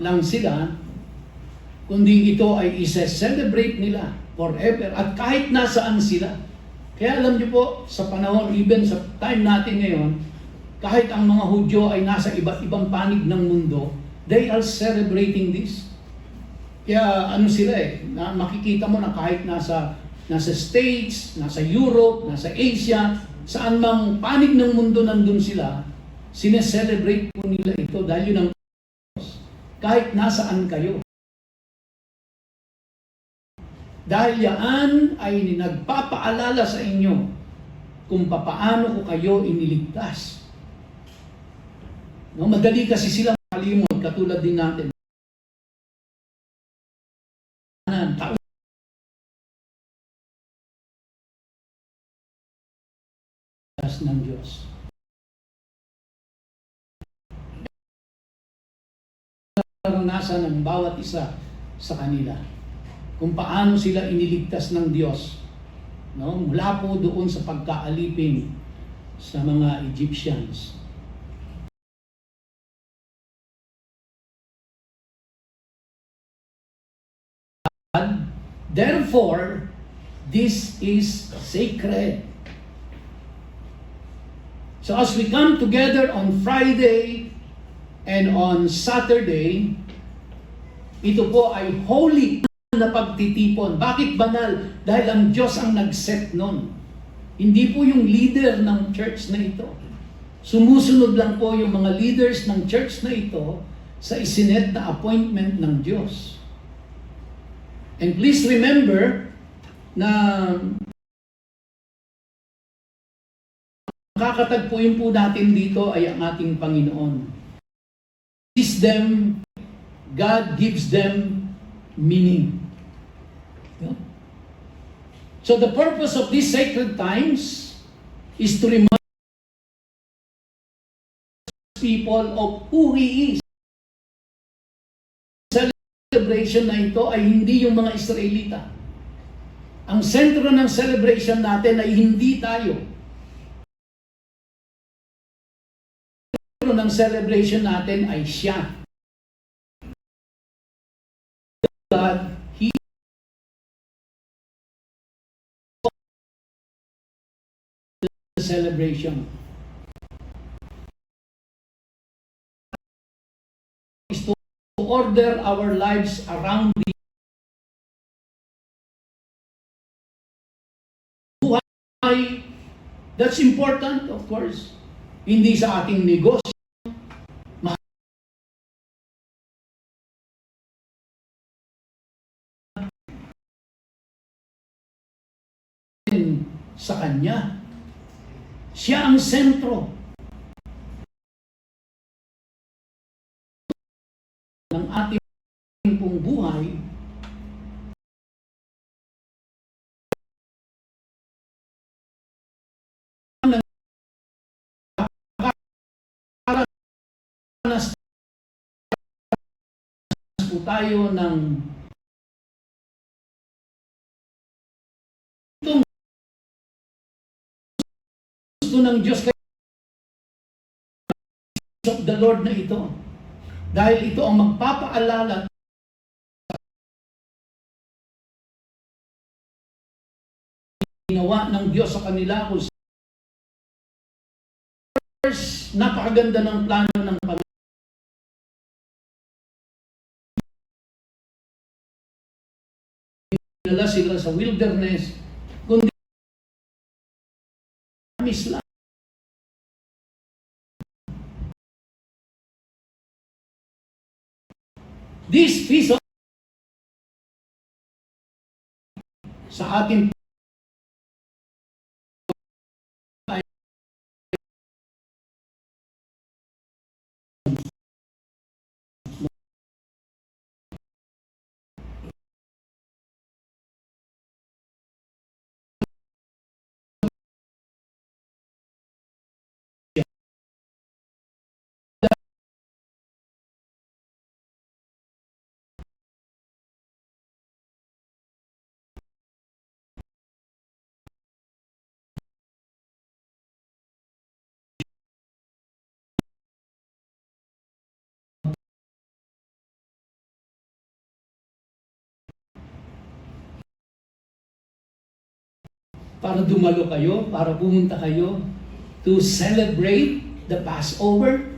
Speaker 5: Lang sila, kundi ito ay isa-celebrate nila forever at kahit nasaan sila. Kaya alam niyo po, sa panahon, even sa time natin ngayon, kahit ang mga Hudyo ay nasa iba't ibang panig ng mundo, they are celebrating this. Kaya ano sila na makikita mo na kahit nasa States, nasa Europe, nasa Asia, saan mang panig ng mundo nandun sila, sineselebrate po nila ito dahil yun ang kahit nasaan kayo. Dahil yan ay nagpapaalala sa inyo kung papaano ko kayo iniligtas. No, madali kasi silang kalimot, katulad din natin. Taon ng Diyos. Naranasan ng bawat isa sa kanila kung paano sila iniligtas ng Diyos, no? Mula po doon sa pagkaalipin sa mga Egyptians. Therefore, this is sacred. So as we come together on Friday and on Saturday, ito po ay holy na pagtitipon. Bakit banal? Dahil ang Diyos ang nag-set nun. Hindi po yung leader ng church na ito. Sumusunod lang po yung mga leaders ng church na ito sa isinet na appointment ng Diyos. And please remember na makakatagpuin po natin dito ay ang ating Panginoon. God gives them meaning. Yeah. So the purpose of these sacred times is to remind people of who He is. Celebration na ito ay hindi yung mga Israelita. Ang sentro ng celebration natin ay hindi tayo. Ang sentro ng celebration natin ay siya. God, He the celebration is to order our lives around the buhay. That's important, of course. Hindi sa ating negosyo. Sa Kanya. Siya ang sentro ng ating pong buhay. Nakakaranas po tayo ng gusto ng Diyos of the Lord na ito. Dahil ito ang magpapaalala ginawa ng Diyos sa kanila kung first, napakaganda ng plano ng Panginoon. Dinala sila sa wilderness, kundi promise lang. This feast sa atin para dumalo kayo, para pumunta kayo to celebrate the Passover.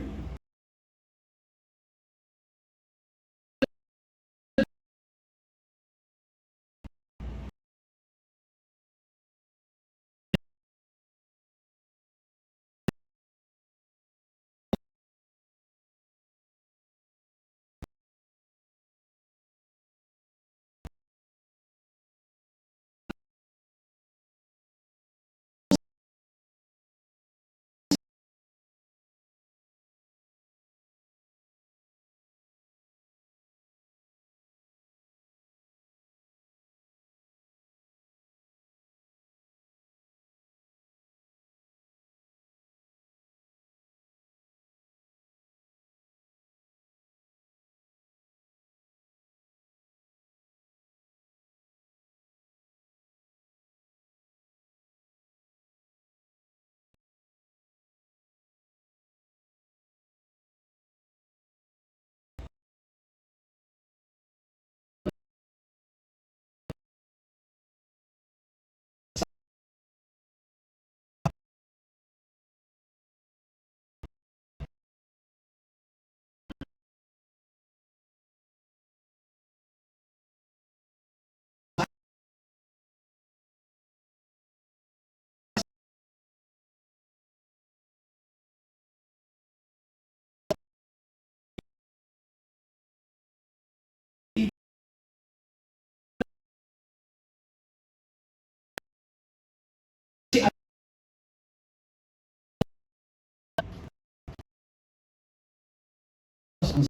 Speaker 5: Ang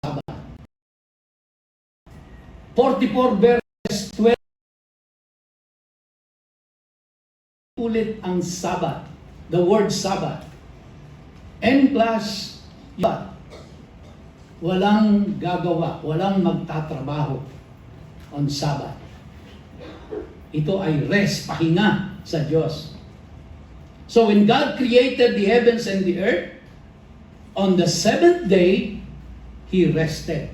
Speaker 5: Sabat. 44 verse 12 ulit ang Sabat, the word Sabat. N plus Sabat. Walang gagawa, walang magtatrabaho on Sabat. Ito ay rest, pahinga sa Diyos. So when God created the heavens and the earth, on the seventh day, He rested.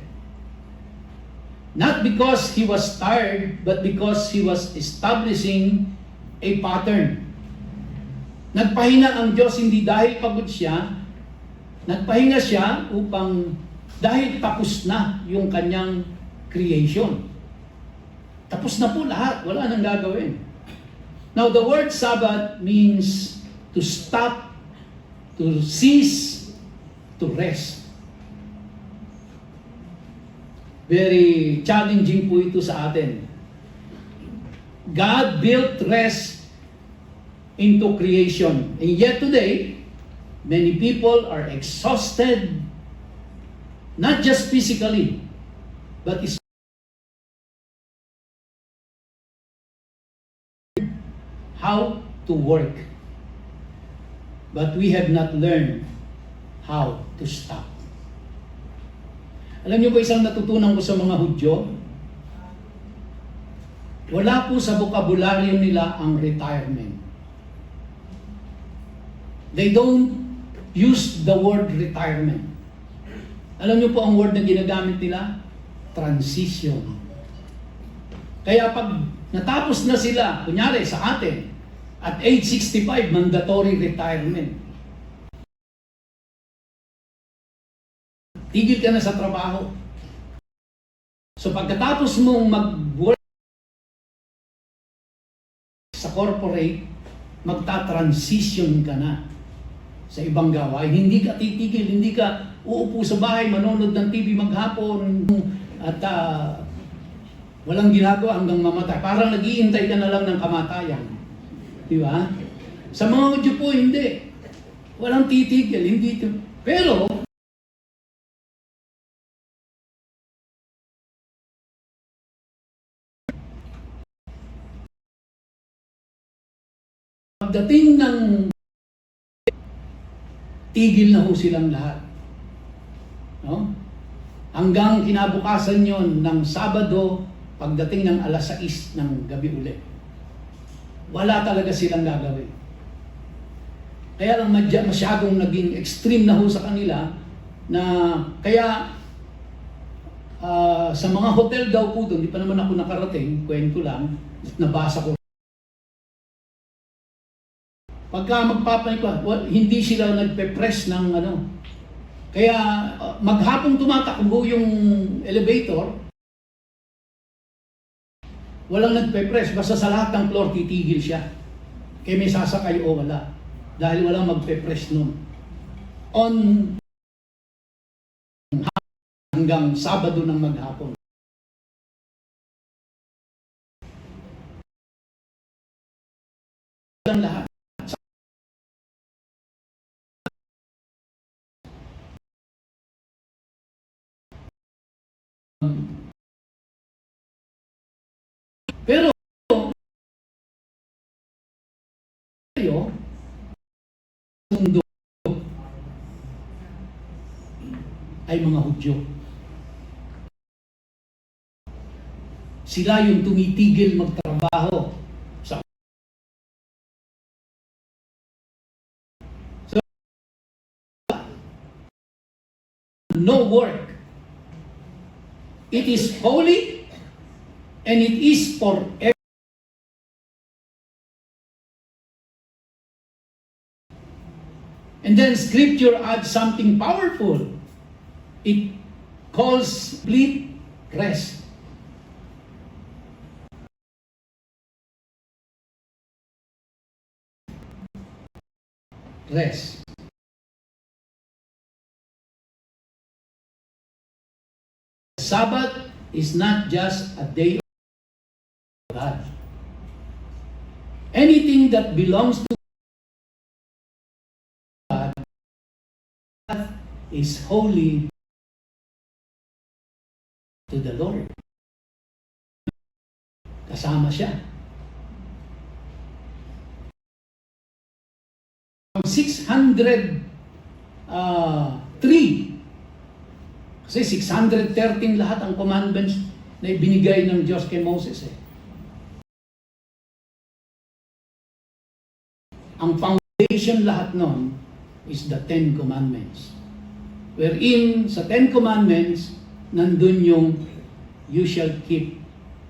Speaker 5: Not because He was tired, but because He was establishing a pattern. Nagpahinga ang Diyos hindi dahil pagod siya, nagpahinga siya upang dahil tapos na yung kanyang creation. Tapos na po lahat, wala nang gagawin. Now the word Sabbath means to stop, to cease, to rest. Very challenging po ito sa atin. God built rest into creation. And yet today, many people are exhausted, not just physically, but how to work. But we have not learned how to stop. Alam niyo ba isang natutunan ko sa mga Hudyo? Wala po sa bokabularyo nila ang retirement. They don't use the word retirement. Alam niyo po ang word na ginagamit nila? Transition. Kaya pag natapos na sila, kunyari sa atin, at age 65, mandatory retirement. Tigil ka na sa trabaho. So pagkatapos mong mag-work sa corporate, magta-transition ka na sa ibang gawain. Hindi ka titigil, hindi ka uupo sa bahay, manonood ng TV maghapon at walang ginagawa hanggang mamatay. Parang nag-iintay ka na lang ng kamatayan. Di ba? Sa mga Hudyo po, hindi. Walang titigil, hindi. Pero, pagdating ng tigil na ho silang lahat. No? Hanggang kinabukasan yon ng Sabado, pagdating ng alas 6 ng gabi ulit. Wala talaga silang gagawin. Kaya lang masyadong naging extreme na ho sa kanila na kaya sa mga hotel daw po doon, di pa naman ako nakarating, kwento lang, nabasa ko. Pagka hindi sila nagpe-press ng ano. Kaya maghapong tumatakbo yung elevator, walang nagpe-press. Basta sa lahat ng floor, titigil siya. Kaya may sasakay o wala. Dahil walang magpe-press nun. On hanggang Sabado ng maghapon. Ang lahat. Pero mundo ay mga Hudyo. Sila yung tumitigil magtrabaho sa no work. It is holy and it is for every. And then Scripture adds something powerful. It calls complete rest. Rest. Sabbath is not just a day of God. Anything that belongs to God is holy to the Lord. Kasama siya. From 603, kasi 613 lahat ang commandments na ibinigay ng Diyos kay Moses. Ang foundation lahat nun is the 10 Commandments. Wherein sa 10 Commandments, nandun yung you shall keep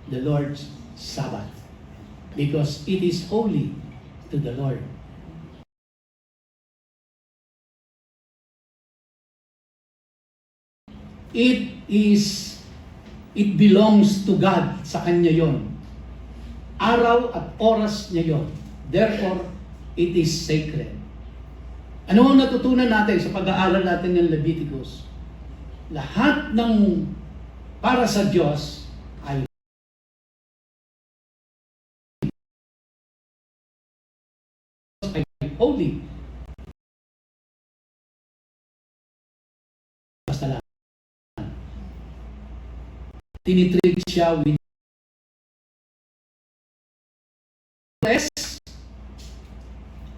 Speaker 5: the Lord's Sabbath because it is holy to the Lord. It belongs to God, sa Kanya yon. Araw at oras niya yon. Therefore, it is sacred. Ano ang natutunan natin sa pag-aaral natin ng Leviticus? Lahat ng para sa Diyos ay holy. Basta lang. Tinitreat siya with rest.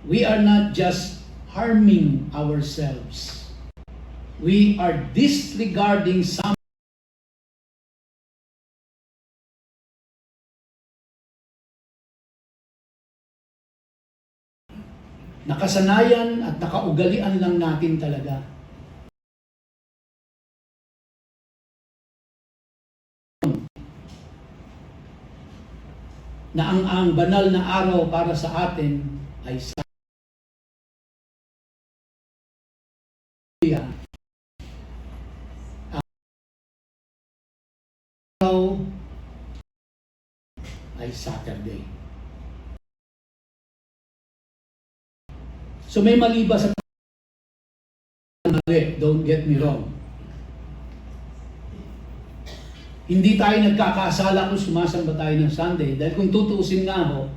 Speaker 5: We are not just harming ourselves. We are disregarding some nakasanayan at nakaugalian lang natin talaga. Na ang banal na araw para sa atin ay araw ay Saturday. So may mali ba sa mali, don't get me wrong. Hindi tayo nagkakasala kung sumasamba tayo ng Sunday. Dahil kung tutuusin nga ho,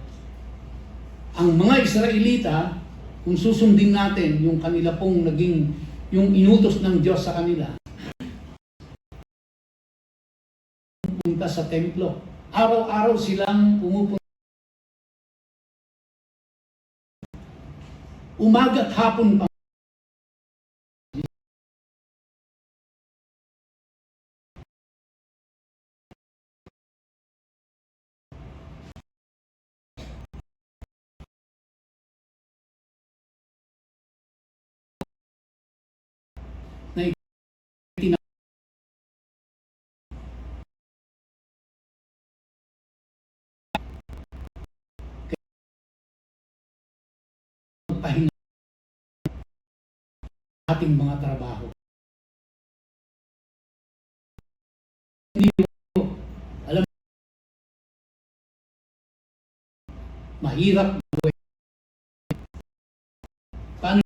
Speaker 5: ang mga Israelita, kung susundin natin yung kanila pong naging, yung inutos ng Diyos sa kanila, pumunta sa templo. Araw-araw silang pumupunta. Umaga't hapon pa. Pahinga ating mga trabaho. Hindi mo alam, mahirap gawin. Paano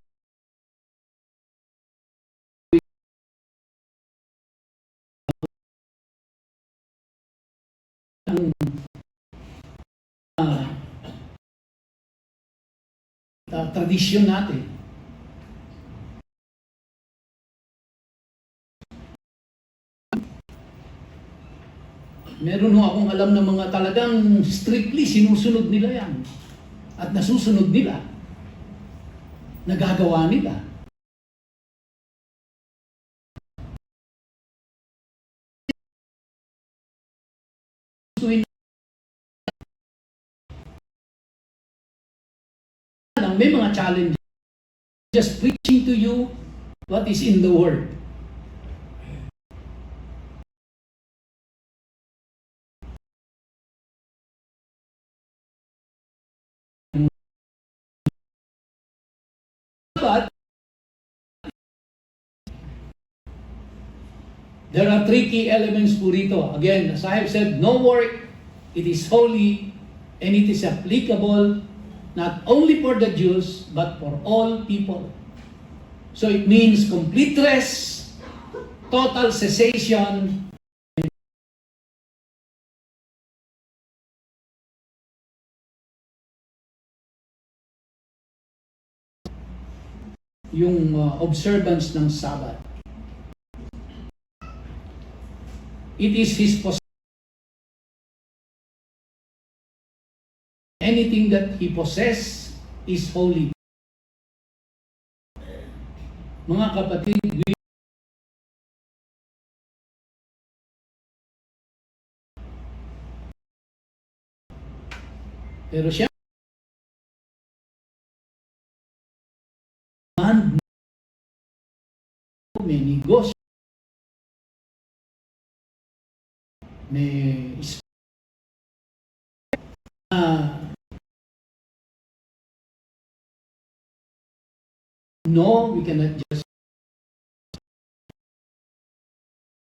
Speaker 5: ang tradisyon natin? Meron ho akong alam ng mga talagang strictly sinusunod nila yan. At nasusunod nila. Nagagawa nila. May mga challenges. Just preaching to you what is in the Word. But there are three key elements po rito. Again, as I have said, no work, it is holy, and it is applicable not only for the Jews, but for all people. So it means complete rest, total cessation, yung observance ng Sabbath. It is His possession. Anything that He possesses is holy. Mga kapatid, pero siya may negosyo, may no, we cannot just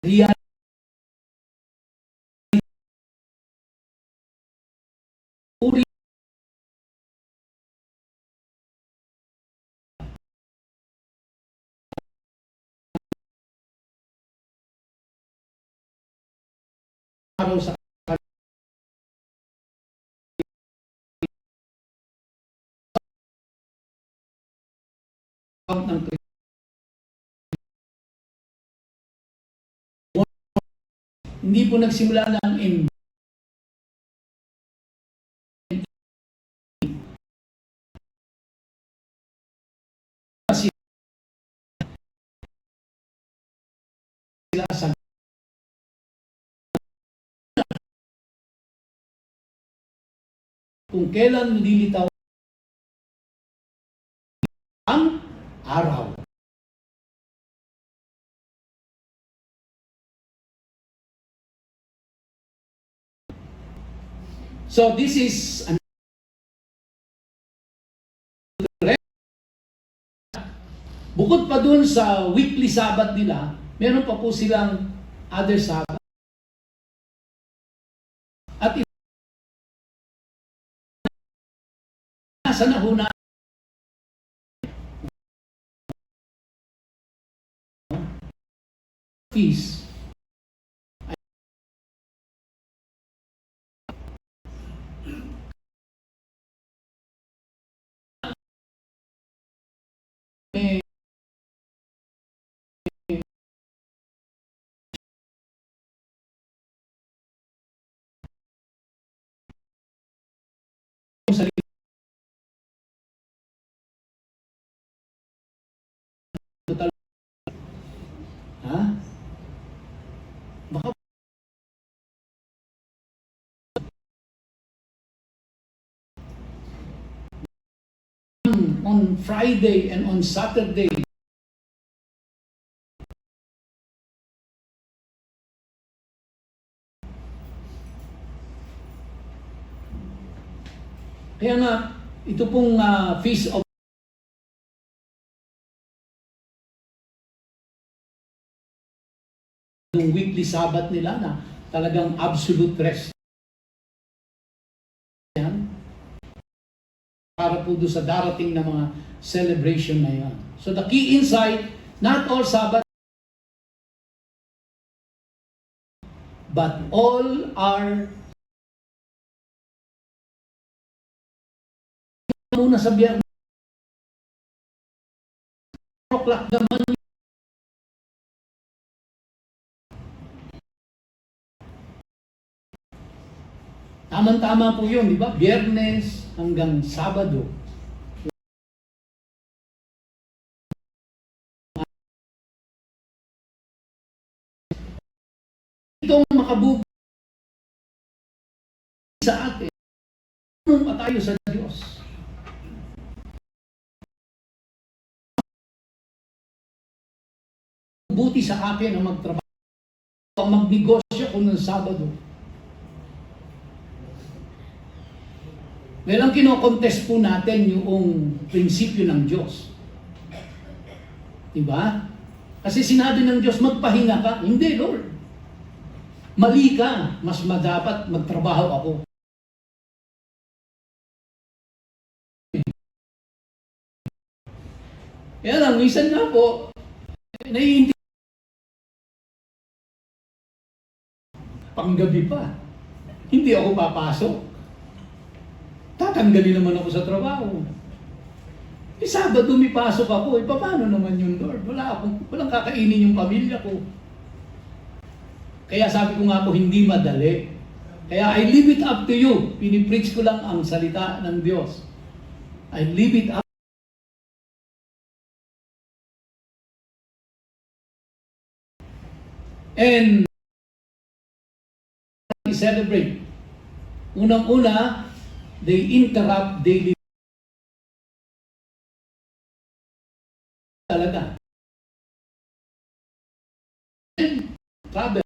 Speaker 5: realize uri araw sa ng hindi po nagsimula ng sila sa kung kailan lilitaw ang araw. So this is an bukod pa dun sa weekly Sabbath nila, meron pa po silang other Sabbath. At nasa nahuna feast. May salita, ha? Baka on Friday and on Saturday, kaya nga, ito pong Feast of yung weekly Sabbath nila na talagang absolute rest. Yan. Para po doon sa darating na mga celebration na yan. So the key insight, not all Sabbath, but all are muna sa biyernes. 4 o'clock naman. Tama-tama po yun, di ba? Biyernes hanggang Sabado. Itong makabubuti sa atin, anong pa tayo sa Diyos? Buti sa akin ang magtrabaho, ang magnegosyo kung ng Sabado. Well, ang kinokontest po natin yung prinsipyo ng Diyos. Diba? Kasi sinabi ng Diyos, magpahinga ka. Hindi, Lord. Mali ka. Mas madapat magtrabaho ako. Kaya lang, minsan nga po, naiintindihan. Panggabi pa. Hindi ako papasok. Tatanggalin naman ako sa trabaho. Sabado may pasok ako, paano naman yun, Lord? Walang kakainin yung pamilya ko. Kaya sabi ko nga po, hindi madali. Kaya I leave it up to you. Pinipreach ko lang ang salita ng Diyos. I leave it up. And celebrate. Unang-una, they interrupt daily talaga. Travel.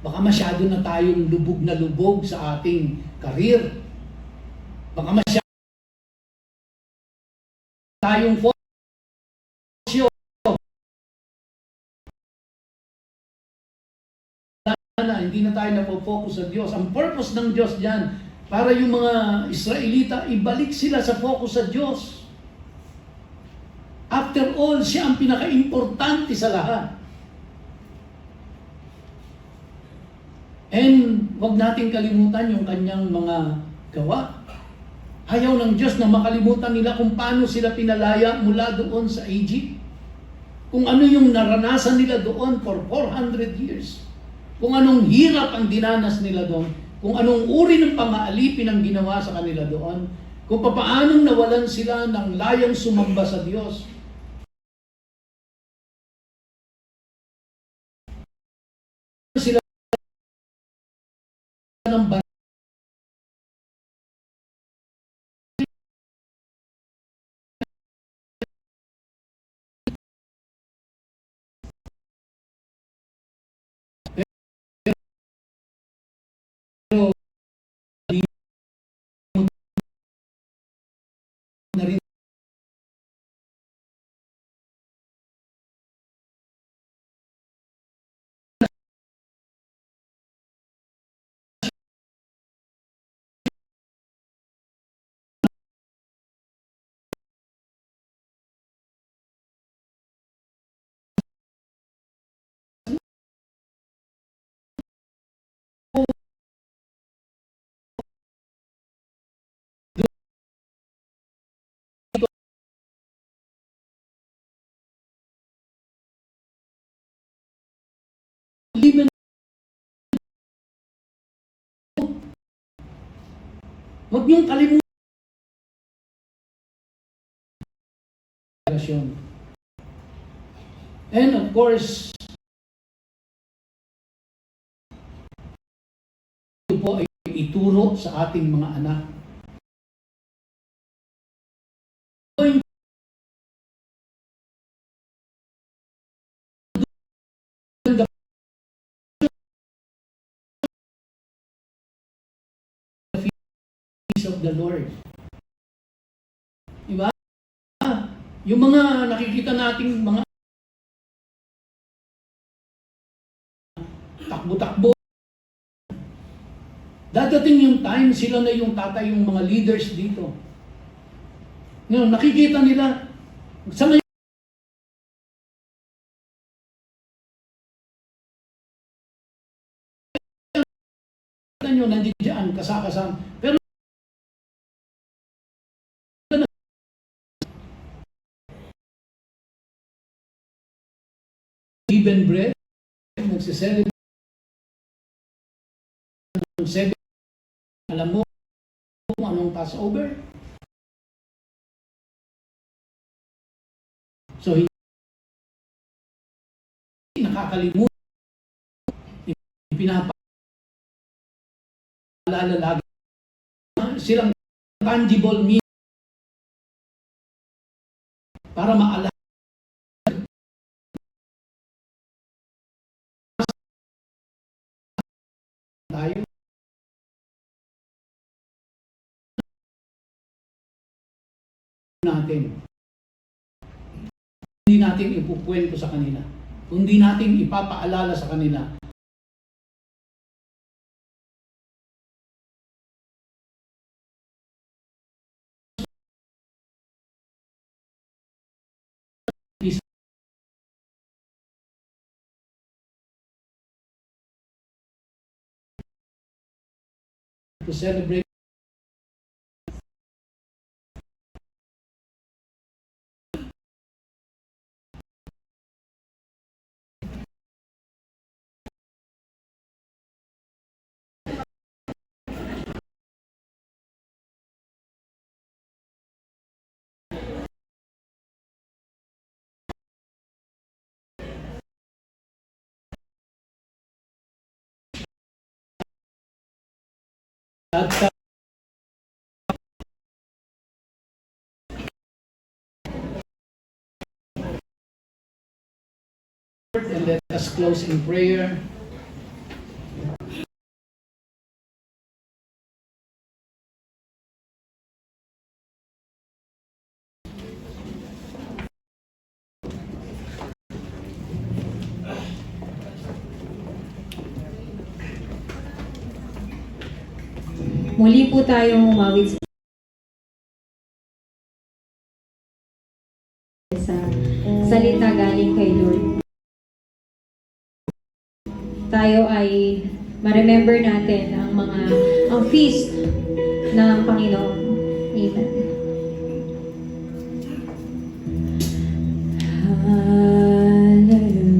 Speaker 5: Baka masyado na tayong lubog na lubog sa ating career. Baka masyado tayong focus. Hindi na tayo napo-focus sa Diyos. Ang purpose ng Diyos diyan, para yung mga Israelita, ibalik sila sa focus sa Diyos. After all, siya ang pinaka-importante sa lahat. And wag nating kalimutan yung kanyang mga gawa. Ayaw ng Diyos na makalimutan nila kung paano sila pinalaya mula doon sa Egypt. Kung ano yung naranasan nila doon for 400 years. Kung anong hirap ang dinanas nila doon, kung anong uri ng pang-aalipin ang ginawa sa kanila doon, kung papaanong nawalan sila ng layang sumamba sa Diyos. Sila ng na rin Huwag niyong kalimutan. And of course, ito po ay ituro sa ating mga anak. Of the Lord. Diba? Yung mga nakikita nating mga takbo-takbo, dadating yung time, sila na yung tatay, yung mga leaders dito. Ngayon, nakikita nila, sa ngayon, nyo, nandiyan, kasakasam. Pero given bread, nagsiselebrate ng 7. Alam mo kung anong Passover? So, hindi nakakalimutan. Ipinapaalala lagi silang tangible meaning para maalala tayo. Hindi natin ipukwento sa kanila. Kundi natin ipapaalala sa kanila. To celebrate at and let us close in prayer.
Speaker 1: Muli po tayong umawit sa salita galing kay Lord. Tayo ay ma-remember natin ang feast ng Panginoon. Amen. Hallelujah.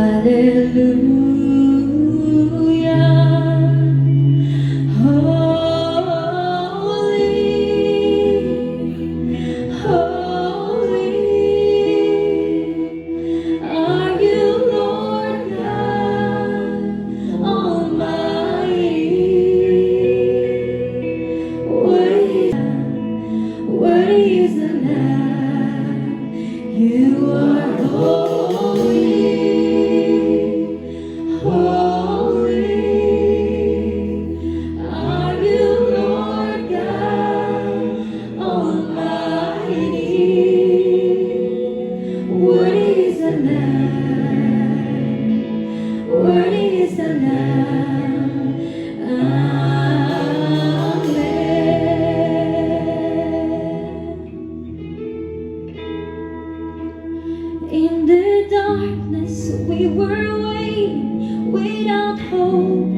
Speaker 1: Hallelujah. Holy, In the darkness we were waiting, without hope,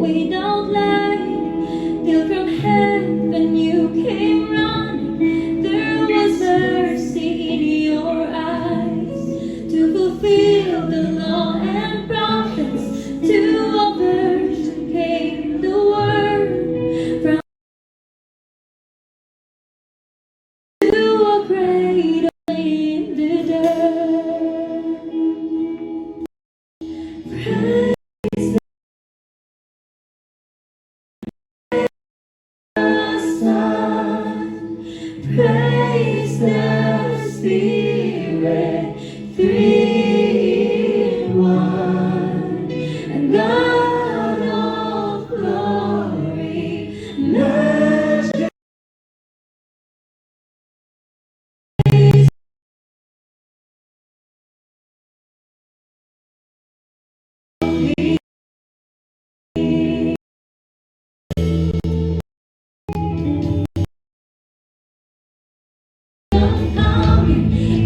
Speaker 1: without light, till from heaven you came running. There was mercy in your eyes to fulfill the law and prophets. To a virgin came the word, from to a cradle in the dirt. Praise the Son, praise the Spirit, three in one, and God of glory, majesty.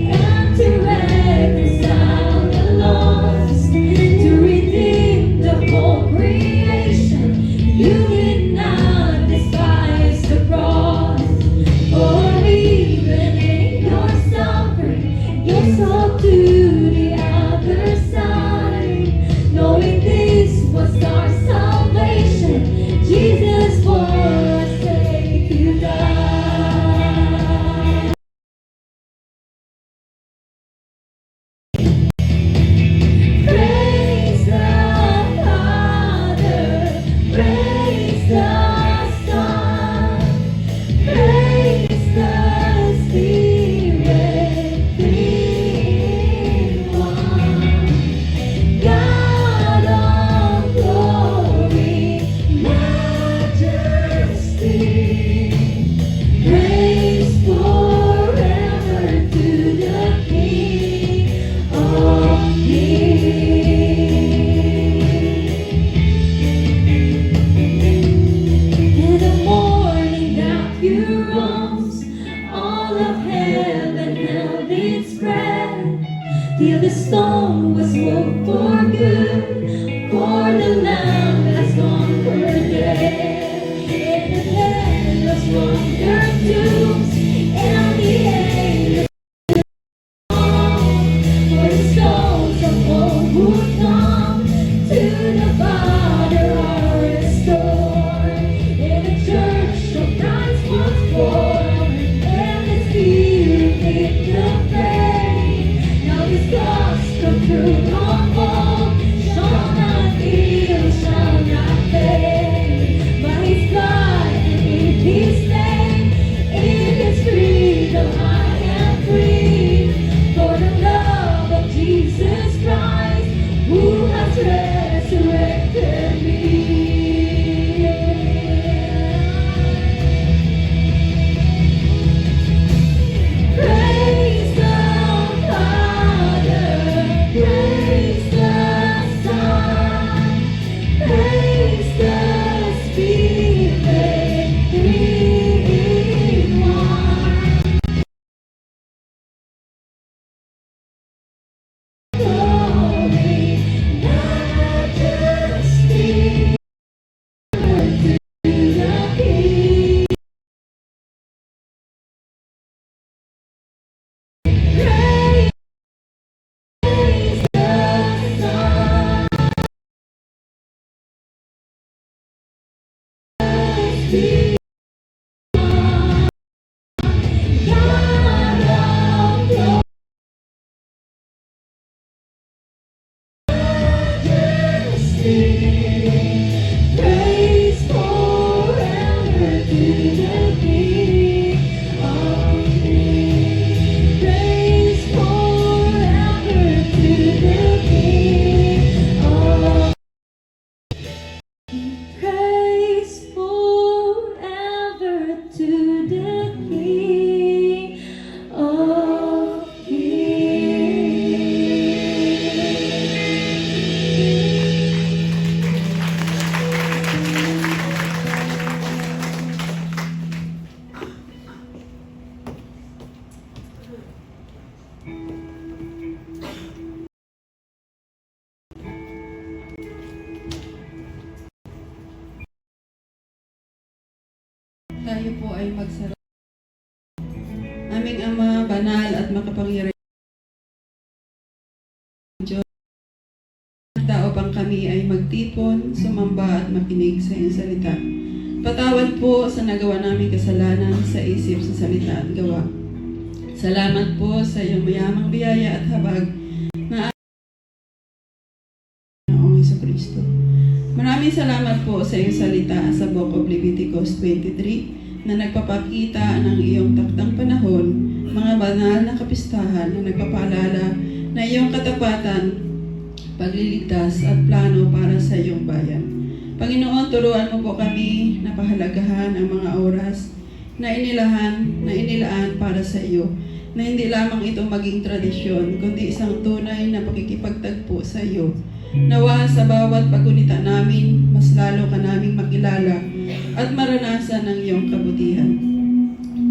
Speaker 1: And to reconcile the lost, to redeem the whole creation. You did not despise the cross, for even in your suffering, you saw to the other side, knowing this was our salvation. Jesus, for our sake you died. Praise the Father, praise the Son, praise the Spirit, three in one. God of glory, majesty, praise forever to the King of Kings. In the morning that you rose, all of heaven held its breath, till the stone was moved for good, for the Lamb has gone for death. In the heavens wondered tombs, and the angels for the stones of hope would come, to the Father are restored. In the church of Christ was born, and the Spirit gave the faith. Now His gospel through all, shall not be
Speaker 6: ay magsara. Aming Ama, banal at makapangyarihan Diyos, upang kami ay magtipon, sumamba at makinig sa iyong salita. Patawad po sa nagawa naming kasalanan sa isip, sa salita at gawa. Salamat po sa iyong mayamang biyaya at habag na Panginoong Jesucristo. Maraming salamat po sa iyong salita sa Book of Leviticus 23 na nagpapakita ng iyong takdang panahon, mga banal na kapistahan na nagpapaalala na iyong katapatan, pagliligtas at plano para sa iyong bayan. Panginoon, turuan mo po kami na pahalagahan ang mga oras na inilaan para sa iyo, na hindi lamang ito maging tradisyon, kundi isang tunay na pakikipagtagpo sa iyo. Nawa sa bawat paggunita namin, mas lalo ka naming makilala at maranasan ang iyong kabutihan.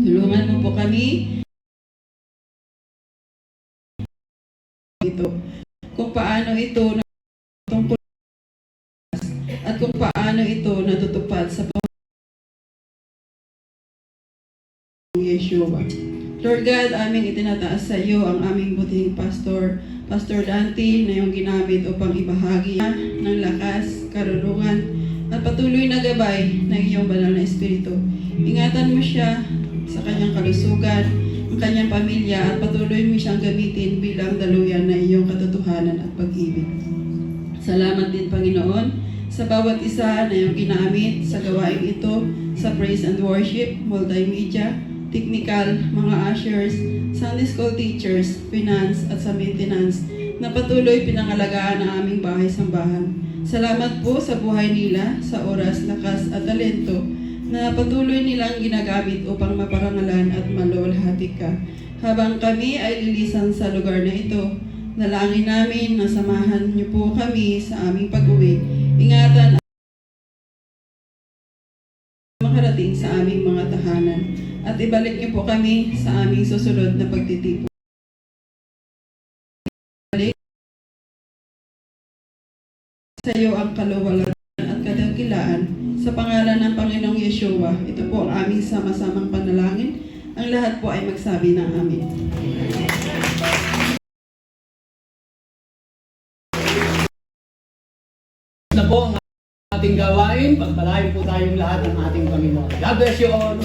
Speaker 6: Tulungan mo po kami ito, kung paano ito tungkol at kung paano ito natutupad sa Yeshua. Lord God, aming itinataas sa iyo ang aming butihing Pastor Dante na iyong ginamit upang ibahagi ng lakas, karunungan, at patuloy na gabay ng iyong banal na Espiritu. Ingatan mo siya sa kanyang kalusugan, ang kanyang pamilya, at patuloy mo siyang gamitin bilang daluyan na iyong katotohanan at pag-ibig. Salamat din, Panginoon, sa bawat isa na iyong ginamit sa gawain ito, sa praise and worship, multimedia, technical, mga ushers, Sunday school teachers, finance at sa maintenance na patuloy pinangalagaan ang aming bahay-sambahan. Salamat po sa buhay nila, sa oras, lakas at talento na patuloy nilang ginagamit upang maparangalan at malulhati ka. Habang kami ay lilisan sa lugar na ito, nalangin namin na samahan niyo po kami sa aming pag-uwi. Ingatan at makarating sa aming mga tahanan. At ibalik niyo po kami sa aming susunod na pagtitipon. Balik sa iyo ang kaluwalan at kadakilaan sa pangalan ng Panginoong Yeshua. Ito po ang aming sama-samang panalangin. Ang lahat po ay magsabi ng amin.
Speaker 5: Na po ang ating gawain, pagpalain po tayong lahat ng ating Panginoon. God bless you all.